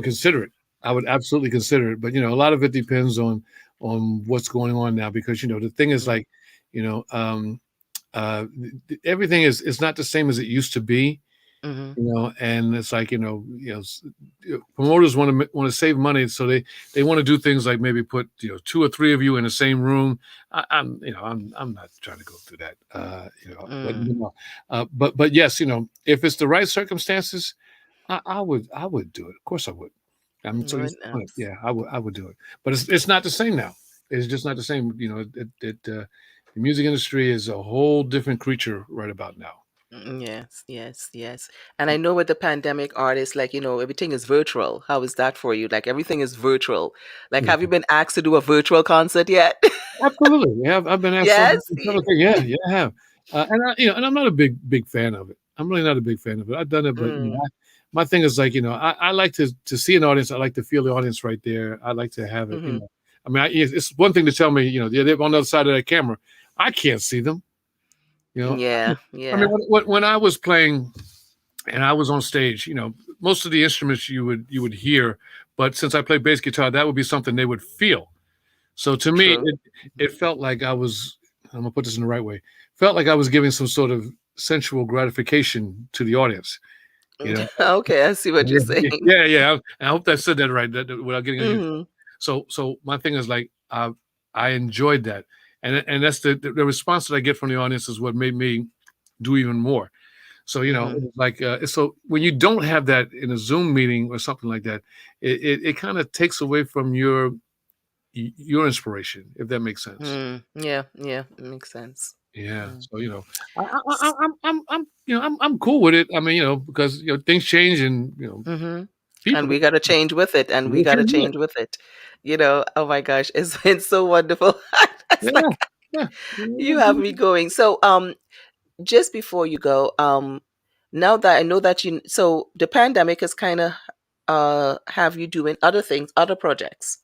consider it. I would absolutely consider it. But a lot of it depends on what's going on now, because the thing is you know, um, everything is not the same as it used to be. Mm-hmm. And it's promoters want to save money, so they want to do things like maybe put 2 or 3 of you in the same room. I'm not trying to go through that. But yes, if it's the right circumstances, I would do it. Of course I would. I'm so Right used to now. it. Yeah, I would do it. But it's not the same now. It's just not the same. The music industry is a whole different creature right about now. Yes, yes, yes. And I know with the pandemic artists, everything is virtual. How is that for you? Like everything is virtual. Like, Yeah. have you been asked to do a virtual concert yet? Absolutely. Yeah, I've been asked Yes. several things. Yeah, I have. And I'm not a big fan of it. I'm really not a big fan of it. I've done it, but Mm, my thing is I like to see an audience. I like to feel the audience right there. I like to have it. hmm I mean, it's one thing to tell me, they're on the other side of that camera. I can't see them. Yeah, I mean, yeah. when I was playing and I was on stage, most of the instruments you would hear, but since I play bass guitar, that would be something they would feel. So to me, True. it felt like I was, I'm gonna put this in the right way, felt like I was giving some sort of sensual gratification to the audience. You know, Okay, I see what you're saying. yeah. I hope I said that right, that without getting any. hmm So my thing is I enjoyed that, and that's the response that I get from the audience is what made me do even more. So hmm it's so when you don't have that in a Zoom meeting or something like that, it kind of takes away from your inspiration, if that makes sense. Yeah, yeah, it makes sense. Yeah. Mm. So I'm cool with it. I mean, because things change, and hmm And people. we got to change with it, and we got to change with it. Oh my gosh, it's been so wonderful. It's Yeah, like yeah. you have me going. So, just before you go, now that I know that so the pandemic has kind of have you doing other things, other projects,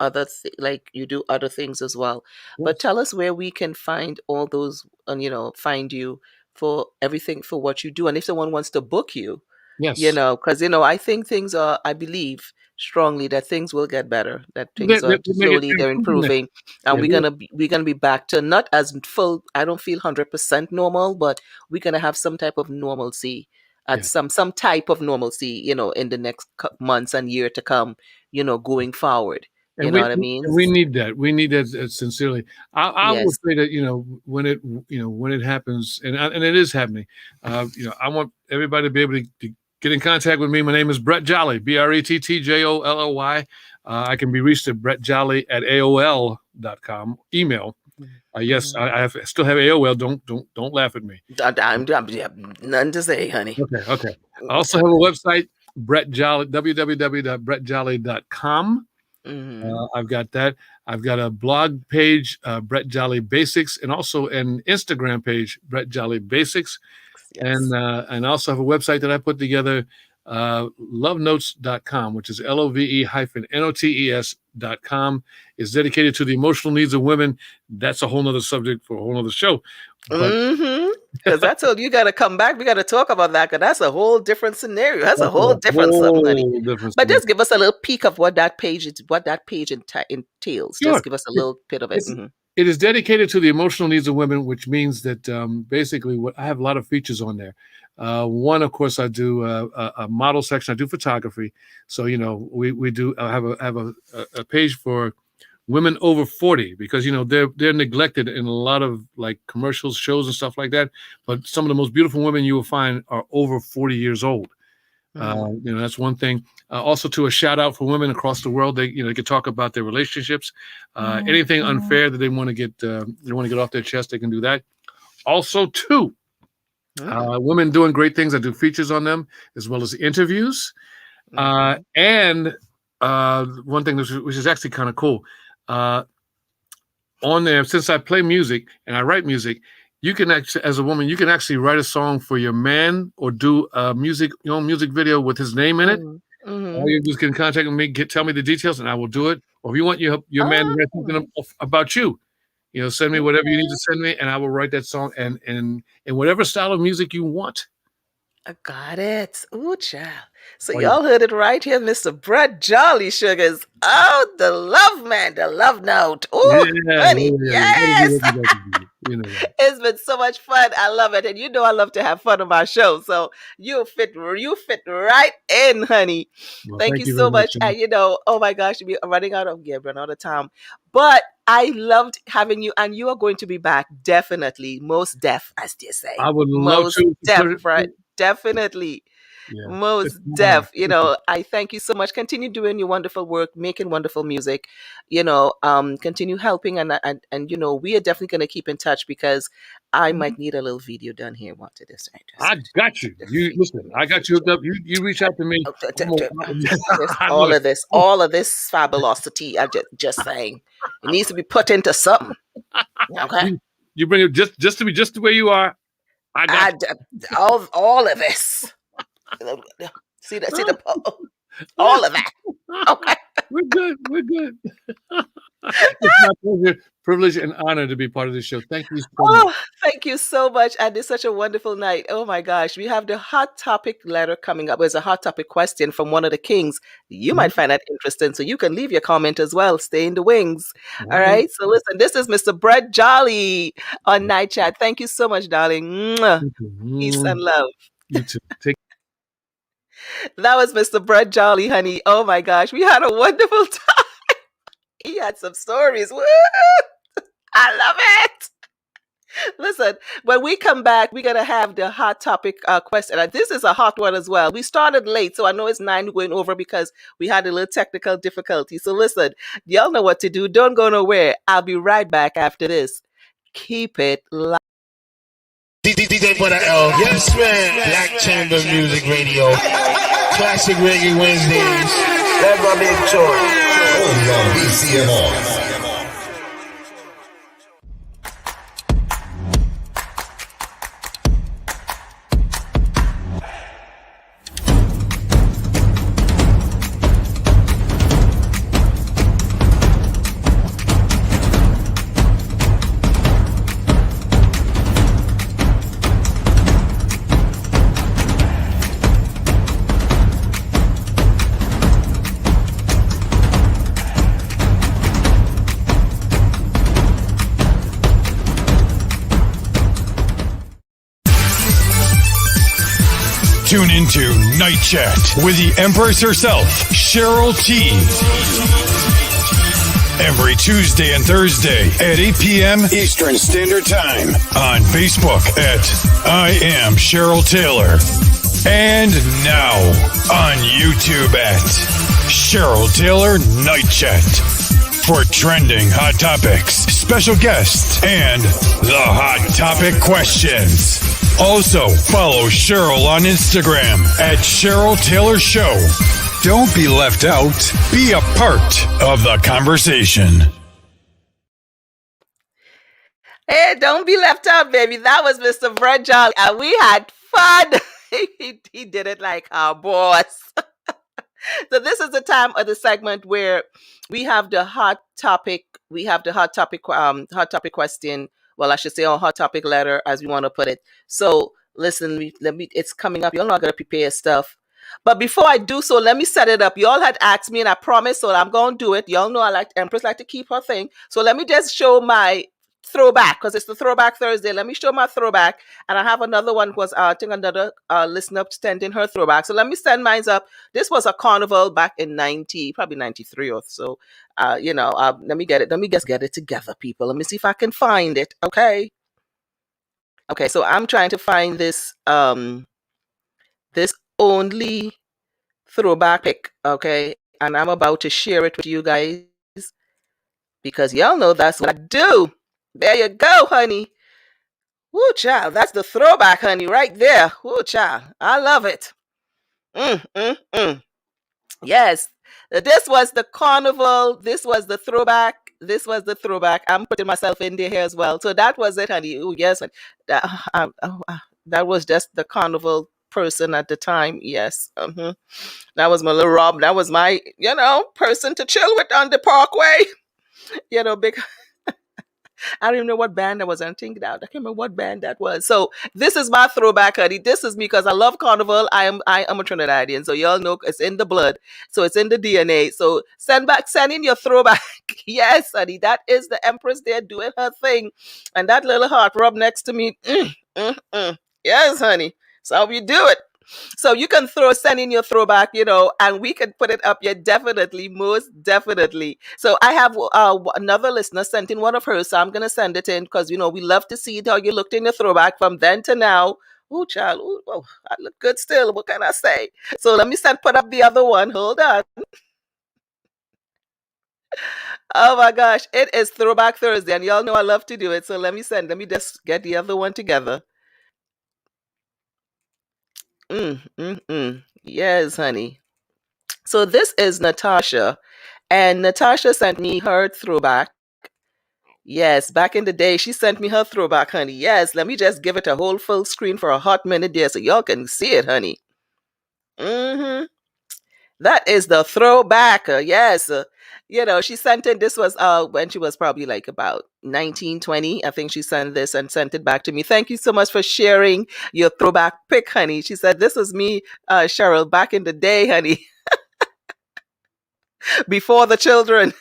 like you do other things as well. But Yes. tell us where we can find all those, and find you for everything for what you do, and if someone wants to book you, Yes. because I think things are, I believe strongly that things will get better, that They, things they, are they make it. slowly They're they're improving that. improving, and Yeah. we're gonna be back to not as full. I don't feel 100% normal, but we're gonna have some type of normalcy at Yeah. some type of normalcy, in the next months and year to come, going forward. You And know we what I mean? and we need that. We need that sincerely. I will Yes. say that when it happens, and it is happening. I want everybody to be able to get in contact with me. My name is Brett Jolly, BrettJolly. I can be reached at brettjolly@aol.com. Email. Yes, Mhm. I still have AOL. Don't laugh at me. Yeah, nothing to say, honey. Okay. I also have a website, Brett Jolly, www.brettjolly.com. I've got that. I've got a blog page, Brett Jolly Basics, and also an Instagram page, Brett Jolly Basics. Yes. And I also have a website that I put together, lovenotes.com, which is LOVE-NOTES.com, is dedicated to the emotional needs of women. That's a whole nother subject for a whole nother show. Because I told you got to come back. We got to talk about that, because that's a whole different scenario. That's a whole different something, honey. But just give us a little peek of what that page entails. Sure. Just give us a little bit of it. It is dedicated to the emotional needs of women, which means that basically I have a lot of features on there. One, of course, I do a model section. I do photography. So, we do have a page for women over 40, because, they're neglected in a lot of like commercials, shows and stuff like that. But some of the most beautiful women you will find are over 40 years old. That's one thing. Also, to a shout out for women across the world, they can talk about their relationships, anything unfair that they want to get off their chest, they can do that. Also, two, women doing great things. I do features on them as well as interviews, and one thing which is actually kind of cool. On there, since I play music and I write music, you can actually, as a woman, you can actually write a song for your man or do a music video with his name in it. All you just can contact me, tell me the details, and I will do it. Or if you want your man to write something about you, send me whatever you need to send me, and I will write that song and in whatever style of music you want. I got it. Ooh, child. So y'all heard it right here, Mr. Brett Jolly Sugars. Oh, the love man, the love note. Oh, honey, yes. It's been so much fun. I love it. And I love to have fun on my show. So you fit right in, honey. Well, thank you so much. And oh my gosh, we're running out of time. But I loved having you, and you are going to be back, definitely. Most deaf, as they say. I would love to. Deaf, right? Definitely. Yeah. Most deaf. I thank you so much. Continue doing your wonderful work, making wonderful music. Continue helping, and we are definitely going to keep in touch, because I might need a little video done here after this. I got you. You listen. I got you hooked up. You reach out to me. All of this fabulosity. I'm just saying, it needs to be put into something. Okay. You bring it just to be just the way you are. I got all of this. See the all of that. Okay. We're good. It's my pleasure, privilege, and honor to be part of this show. Thank you so much. Thank you so much. And it's such a wonderful night. Oh my gosh. We have the hot topic letter coming up. There's a hot topic question from one of the kings. You might find that interesting. So you can leave your comment as well. Stay in the wings. All right. So listen, this is Mr. Brett Jolly on Night Chat. Thank you so much, darling. Peace and love. You too. That was Mr. Brett Jolly, honey. Oh my gosh, we had a wonderful time. He had some stories. Woo! I love it. Listen, when we come back, we're going to have the hot topic question. And this is a hot one as well. We started late, so I know it's 9 going over because we had a little technical difficulty. So listen, y'all know what to do. Don't go nowhere. I'll be right back after this. Keep it live. DJ for the L. Yes, man. Black Chamber Music Radio. Classic Reggae Wednesdays. Never big choice. Only on BCMR. Tune into Night Chat with the Empress herself, Cheryl T. Every Tuesday and Thursday at 8 p.m. Eastern Standard Time on Facebook at I Am Cheryl Taylor. And now on YouTube at Cheryl Taylor Night Chat. For trending hot topics, special guests, and the hot topic questions. Also, follow Cheryl on Instagram at Cheryl Taylor Show. Don't be left out. Be a part of the conversation. Hey, don't be left out, baby. That was Mr. Brett Jolly, and we had fun. He did it like our boss. So this is the time of the segment where we have the hot topic. We have the hot topic question. Well, I should say, or hot topic letter, as we want to put it. So listen, it's coming up. Y'all not gonna prepare stuff. But before I do so, let me set it up. Y'all had asked me, and I promised, so I'm gonna do it. Y'all know Empress like to keep her thing. So let me just show my throwback, because it's the Throwback Thursday. Let me show my throwback, and I have another one. Was I think another listener sending her throwback. So let me send mine up. This was a carnival back in probably 93 or so. Let me get it. Let me just get it together, people. Let me see if I can find it. Okay. So I'm trying to find this this only throwback pic. Okay, and I'm about to share it with you guys because y'all know that's what I do. There you go, honey. Woo, child. That's the throwback, honey, right there. Woo, child. I love it. Yes. This was the carnival. This was the throwback. This was the throwback. I'm putting myself in there here as well. So that was it, honey. Oh, yes. That was just the carnival person at the time. Yes. That was my little Rob. That was my, person to chill with on the parkway. Big. I don't even know what band that was. I'm thinking out. I can't remember what band that was. So this is my throwback, honey. This is me because I love carnival. I am a Trinidadian, so y'all know it's in the blood. So it's in the DNA. So send in your throwback. Yes, honey. That is the Empress there doing her thing, and that little heart rub next to me. Yes, honey. So how you do it. So you can send in your throwback, and we can put it up here. Definitely, most definitely. So I have another listener sent in one of hers, so I'm going to send it in because, we love to see how you looked in your throwback from then to now. Oh, child. Ooh, oh, I look good still. What can I say? So let me put up the other one. Hold on. Oh my gosh. It is Throwback Thursday, and y'all know I love to do it. So let me just get the other one together. Yes, honey. So this is Natasha, and Natasha sent me her throwback. Yes, back in the day, she sent me her throwback, honey. Yes, let me just give it a whole full screen for a hot minute there so y'all can see it, honey. That is the throwback. Yes. She sent in, this was when she was probably like about 19, 20. I think she sent this and sent it back to me. Thank you so much for sharing your throwback pic, honey. She said, this was me, Cheryl, back in the day, honey. Before the children.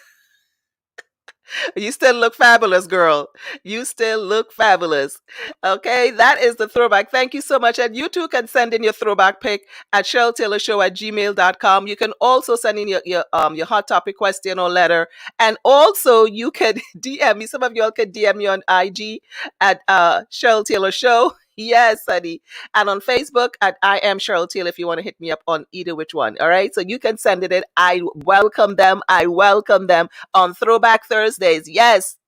You still look fabulous, girl. You still look fabulous. Okay, that is the throwback. Thank you so much. And you too can send in your throwback pic at CherylTaylorShow@gmail.com. You can also send in your hot topic question or letter. And also you can DM me. Some of y'all can DM me on IG at Cheryl Taylor Show. Yes, honey. And on Facebook at I am Cheryl Taylor if you want to hit me up on either which one. All right. So you can send it in. I welcome them on Throwback Thursdays. Yes.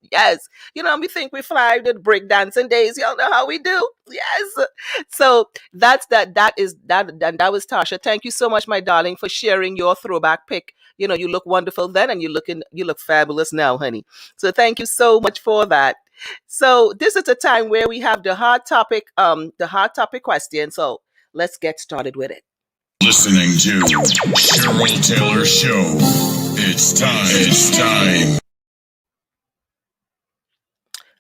We think we fly with breakdancing days. Y'all know how we do. Yes. So that was Tasha. Thank you so much, my darling, for sharing your throwback pic. You look wonderful then, and you look fabulous now, honey. So thank you so much for that. So this is a time where we have the hot topic question. So let's get started with it. Listening to Cheryl Taylor Show. It's time.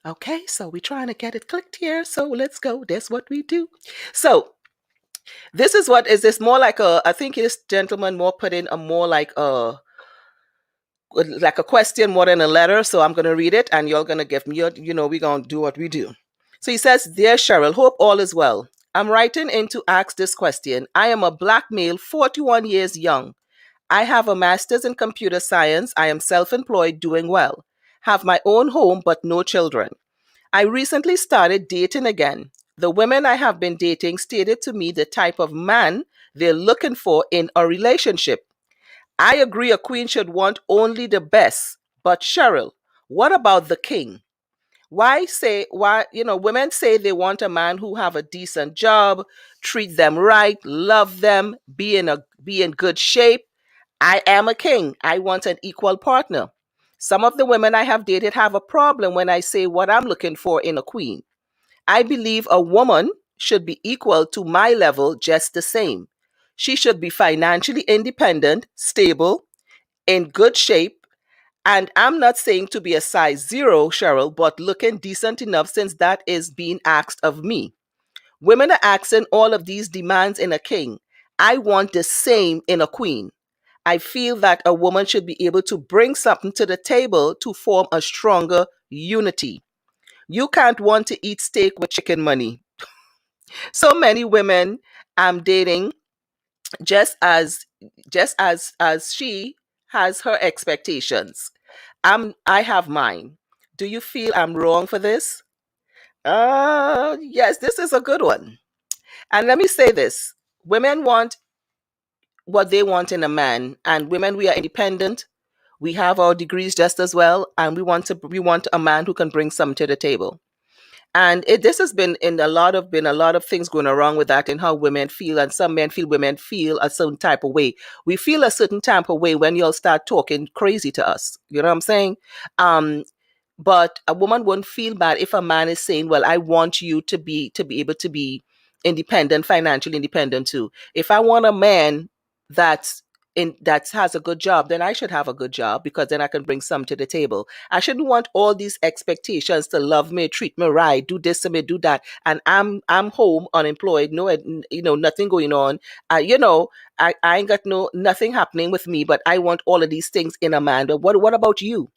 Okay, so we're trying to get it clicked here. So let's go. That's what we do. So this is more like I think this gentleman more put in a more like a question more than a letter. So I'm going to read it and you're going to give me we're going to do what we do. So he says, Dear Cheryl, hope all is well. I'm writing in to ask this question. I am a black male, 41 years young. I have a master's in computer science. I am self-employed, doing well. Have my own home, but no children. I recently started dating again. The women I have been dating stated to me the type of man they're looking for in a relationship. I agree a queen should want only the best. But Cheryl, what about the king? Why women say they want a man who have a decent job, treat them right, love them, be in good shape. I am a king. I want an equal partner. Some of the women I have dated have a problem when I say what I'm looking for in a queen. I believe a woman should be equal to my level, just the same. She should be financially independent, stable, in good shape. And I'm not saying to be a size zero, Cheryl, but looking decent enough, since that is being asked of me. Women are asking all of these demands in a king. I want the same in a queen. I feel that a woman should be able to bring something to the table to form a stronger unity. You can't want to eat steak with chicken money. So many women I'm dating, just as she has her expectations. I have mine. Do you feel I'm wrong for this? Yes, this is a good one. And let me say this. Women want what they want in a man, and women, we are independent. We have our degrees just as well, and we want a man who can bring something to the table. And this has been a lot of things going around with that, in how women feel, and some men feel women feel a certain type of way. We feel a certain type of way when y'all start talking crazy to us. You know what I'm saying? Um, but a woman won't feel bad if a man is saying, well, I want you to be able to be independent, financially independent too. If I want a man that's that has a good job, then I should have a good job, because then I can bring some to the table. I shouldn't want all these expectations to love me, treat me right, do this to me, do that, and I'm home unemployed, no, nothing going on. I ain't got nothing happening with me, but I want all of these things in a man. But what about you?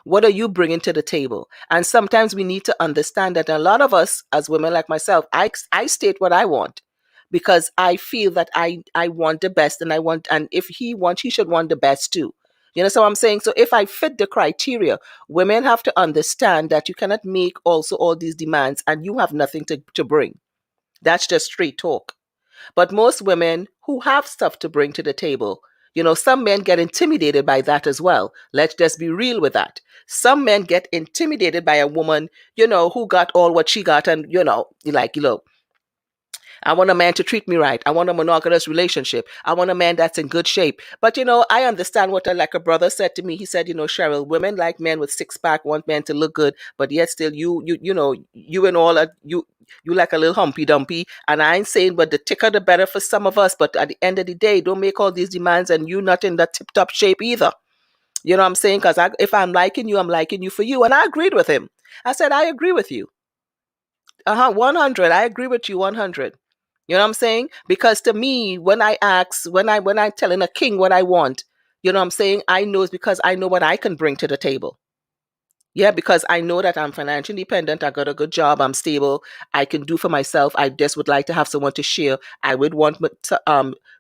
What are you bringing to the table? And sometimes we need to understand that a lot of us, as women like myself, I state what I want, because I feel that I want the best, and if he wants, he should want the best too. You know what I'm saying? So if I fit the criteria, women have to understand that you cannot make also all these demands and you have nothing to bring. That's just straight talk. But most women who have stuff to bring to the table, some men get intimidated by that as well. Let's just be real with that. Some men get intimidated by a woman, who got all what she got, and, I want a man to treat me right. I want a monogamous relationship. I want a man that's in good shape. But, I understand what like a brother said to me. He said, Cheryl, women like men with six pack, want men to look good, but yet still you and all that, you like a little humpy dumpy. And I ain't saying, but the thicker the better for some of us. But at the end of the day, don't make all these demands and you not in that tip top shape either. You know what I'm saying? Because if I'm liking you for you. And I agreed with him. I said, I agree with you. 100. I agree with you 100. You know what I'm saying? Because to me, when I telling a king what I want, you know what I'm saying? I know it's because I know what I can bring to the table. Yeah, because I know that I'm financially independent. I got a good job. I'm stable. I can do for myself. I just would like to have someone to share. I would want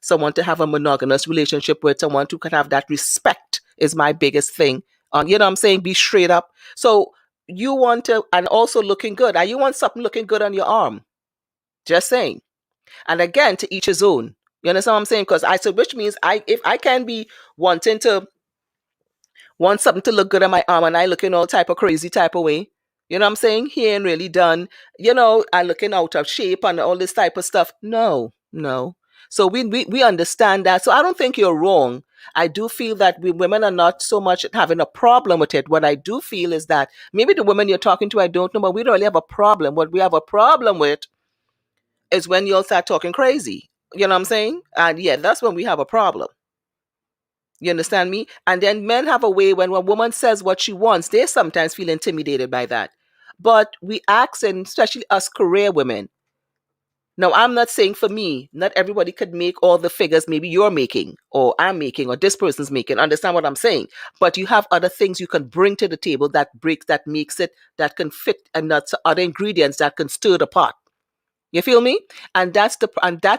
someone to have a monogamous relationship with, someone who can have that respect is my biggest thing. You know what I'm saying? Be straight up. So you want to, and also looking good. You want something looking good on your arm. Just saying. And again, to each his own. You understand what I'm saying? Because which means if I can be want something to look good on my arm, and I look in all type of crazy type of way. You know what I'm saying? He ain't really done, I looking out of shape and all this type of stuff. No. So we understand that. So I don't think you're wrong. I do feel that women are not so much having a problem with it. What I do feel is that maybe the women you're talking to, I don't know, but we don't really have a problem. What we have a problem with is when you all start talking crazy. You know what I'm saying? And yeah, that's when we have a problem. You understand me? And then men have a way when a woman says what she wants, they sometimes feel intimidated by that. But we ask, and especially us career women. Now, I'm not saying for me, not everybody could make all the figures maybe you're making, or I'm making, or this person's making. Understand what I'm saying? But you have other things you can bring to the table that makes it, that can fit, and that's other ingredients that can stir the pot. You feel me? And that's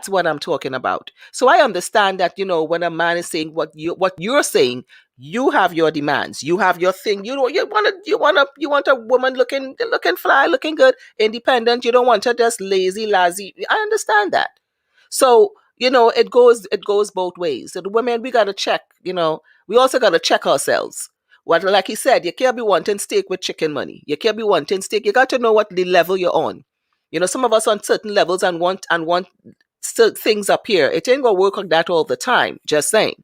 what I'm talking about. So I understand that, when a man is saying what you're saying, you have your demands, you have your thing. You want a woman looking fly, looking good, independent. You don't want her just lazy. I understand that. So, it goes both ways. So the women, we gotta check, we also gotta check ourselves. What, like he said, you can't be wanting steak with chicken money. You can't be wanting steak. You got to know what the level you're on. Some of us on certain levels and want certain things up here. It ain't gonna work like that all the time. Just saying.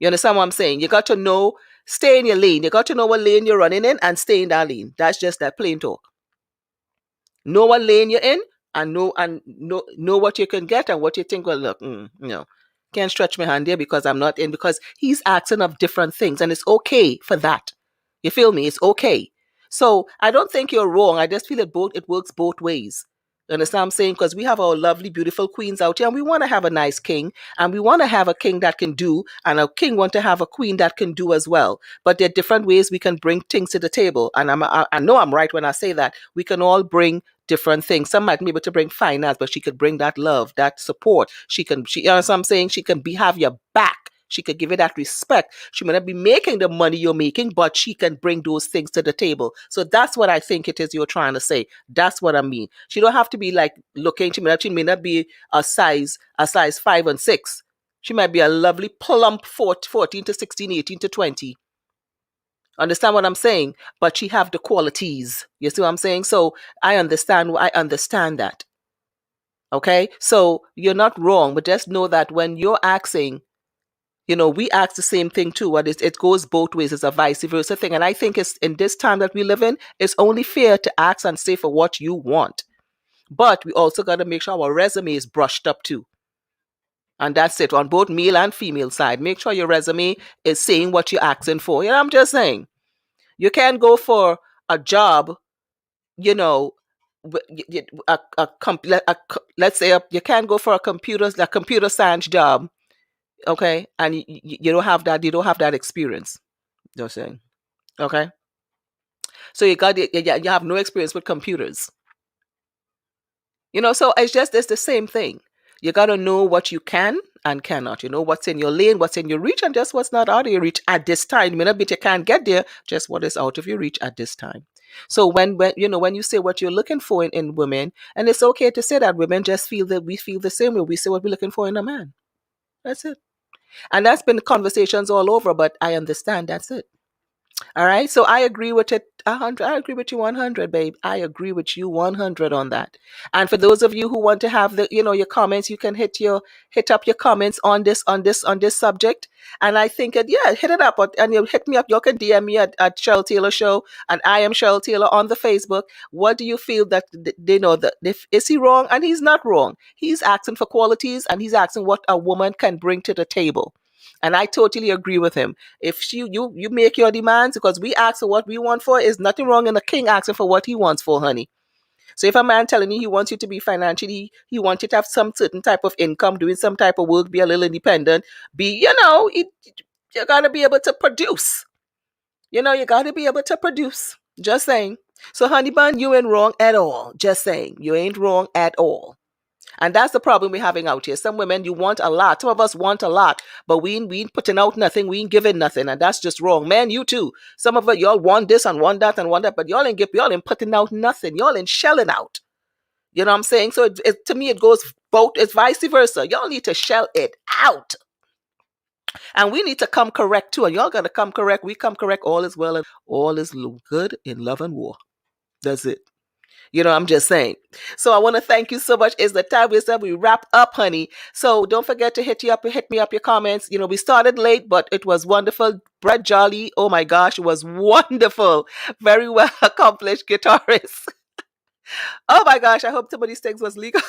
You understand what I'm saying? You got to know, stay in your lane. You got to know what lane you're running in and stay in that lane. That's just that plain talk. Know what lane you're in and know what you can get and what you think. Well, look, no, can't stretch my hand there because I'm not in, because he's asking of different things, and it's okay for that. You feel me? It's okay. So I don't think you're wrong. I just feel it works both ways. You understand what I'm saying? Because we have our lovely, beautiful queens out here, and we want to have a nice king, and we want to have a king that can do, and a king want to have a queen that can do as well. But there are different ways we can bring things to the table, and I know I'm right when I say that we can all bring different things. Some might be able to bring finance, but she could bring that love, that support. She, you know what I'm saying? She can have your back. She could give you that respect. She may not be making the money you're making, but she can bring those things to the table. So that's what I think it is you're trying to say. That's what I mean. She don't have to be like looking. She may not be a size 5 and 6. She might be a lovely plump 14 to 16, 18 to 20. Understand what I'm saying? But she have the qualities. You see what I'm saying? So I understand that. Okay? So you're not wrong, but just know that when you're asking, we ask the same thing too. It goes both ways. It's a vice versa thing. And I think it's in this time that we live in, it's only fair to ask and say for what you want. But we also got to make sure our resume is brushed up too. And that's it on both male and female side. Make sure your resume is saying what you're asking for. I'm just saying. You can't go for a job, let's say you can't go for a computer science job, okay? And you don't have that experience. Just saying, okay? So you have no experience with computers. So it's the same thing. You got to know what you can and cannot. You know what's in your lane, what's in your reach, and just what's not out of your reach at this time. It may not be you can't get there, just what is out of your reach at this time. So when you say what you're looking for in women, and it's okay to say that women just feel that we feel the same way. We say what we're looking for in a man. That's it. And that's been conversations all over, but I understand that's it. All right. So I agree with it 100. I agree with you 100, babe. I agree with you 100 on that. And for those of you who want to have your comments, you can hit up your comments on this subject. And I think hit it up and you hit me up. You can DM me at Cheryl Taylor Show, and I am Cheryl Taylor on the Facebook. What do you feel that they know that is he wrong? And he's not wrong. He's asking for qualities, and he's asking what a woman can bring to the table. And I totally agree with him. If you make your demands, because we ask for what we want for, is nothing wrong in a king asking for what he wants for, honey. So if a man telling you he wants you to be financially, he wants you to have some certain type of income, doing some type of work, be a little independent, you got to be able to produce. You got to be able to produce. Just saying. So honey bun, you ain't wrong at all. Just saying. You ain't wrong at all. And that's the problem we're having out here. Some women, you want a lot. Some of us want a lot, but we ain't putting out nothing. We ain't giving nothing. And that's just wrong. Man, you too. Some of us, y'all want this and want that and want that, but y'all ain't putting out nothing. Y'all ain't shelling out. You know what I'm saying? So to me, it goes both. It's vice versa. Y'all need to shell it out. And we need to come correct too. And y'all got to come correct. We come correct. All is well and all is good in love and war. That's it. I'm just saying. So I want to thank you so much. It's the time we wrap up, honey. So don't forget to hit me up your comments. We started late, but it was wonderful. Brett Jolly, oh my gosh, it was wonderful. Very well accomplished guitarist. Oh my gosh, I hope somebody's things was legal.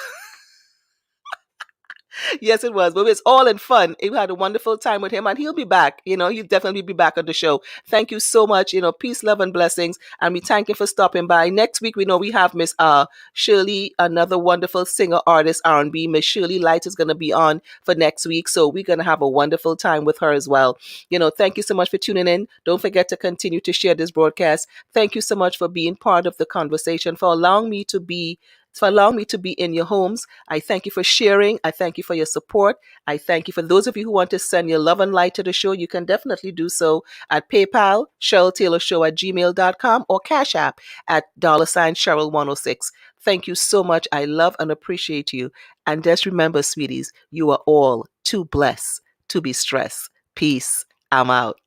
Yes, it was. But it's all in fun. We had a wonderful time with him, and he'll be back. He'll definitely be back on the show. Thank you so much. Peace, love, and blessings. And we thank you for stopping by. Next week, we have Miss Shirley, another wonderful singer, artist, R&B. Miss Shirley Light is going to be on for next week. So we're going to have a wonderful time with her as well. Thank you so much for tuning in. Don't forget to continue to share this broadcast. Thank you so much for being part of the conversation, for allowing me to be in your homes. I thank you for sharing. I thank you for your support. I thank you for those of you who want to send your love and light to the show. You can definitely do so at PayPal, CherylTaylorShow@gmail.com, or Cash App at $Cheryl106. Thank you so much. I love and appreciate you. And just remember, sweeties, you are all too blessed to be stressed. Peace. I'm out.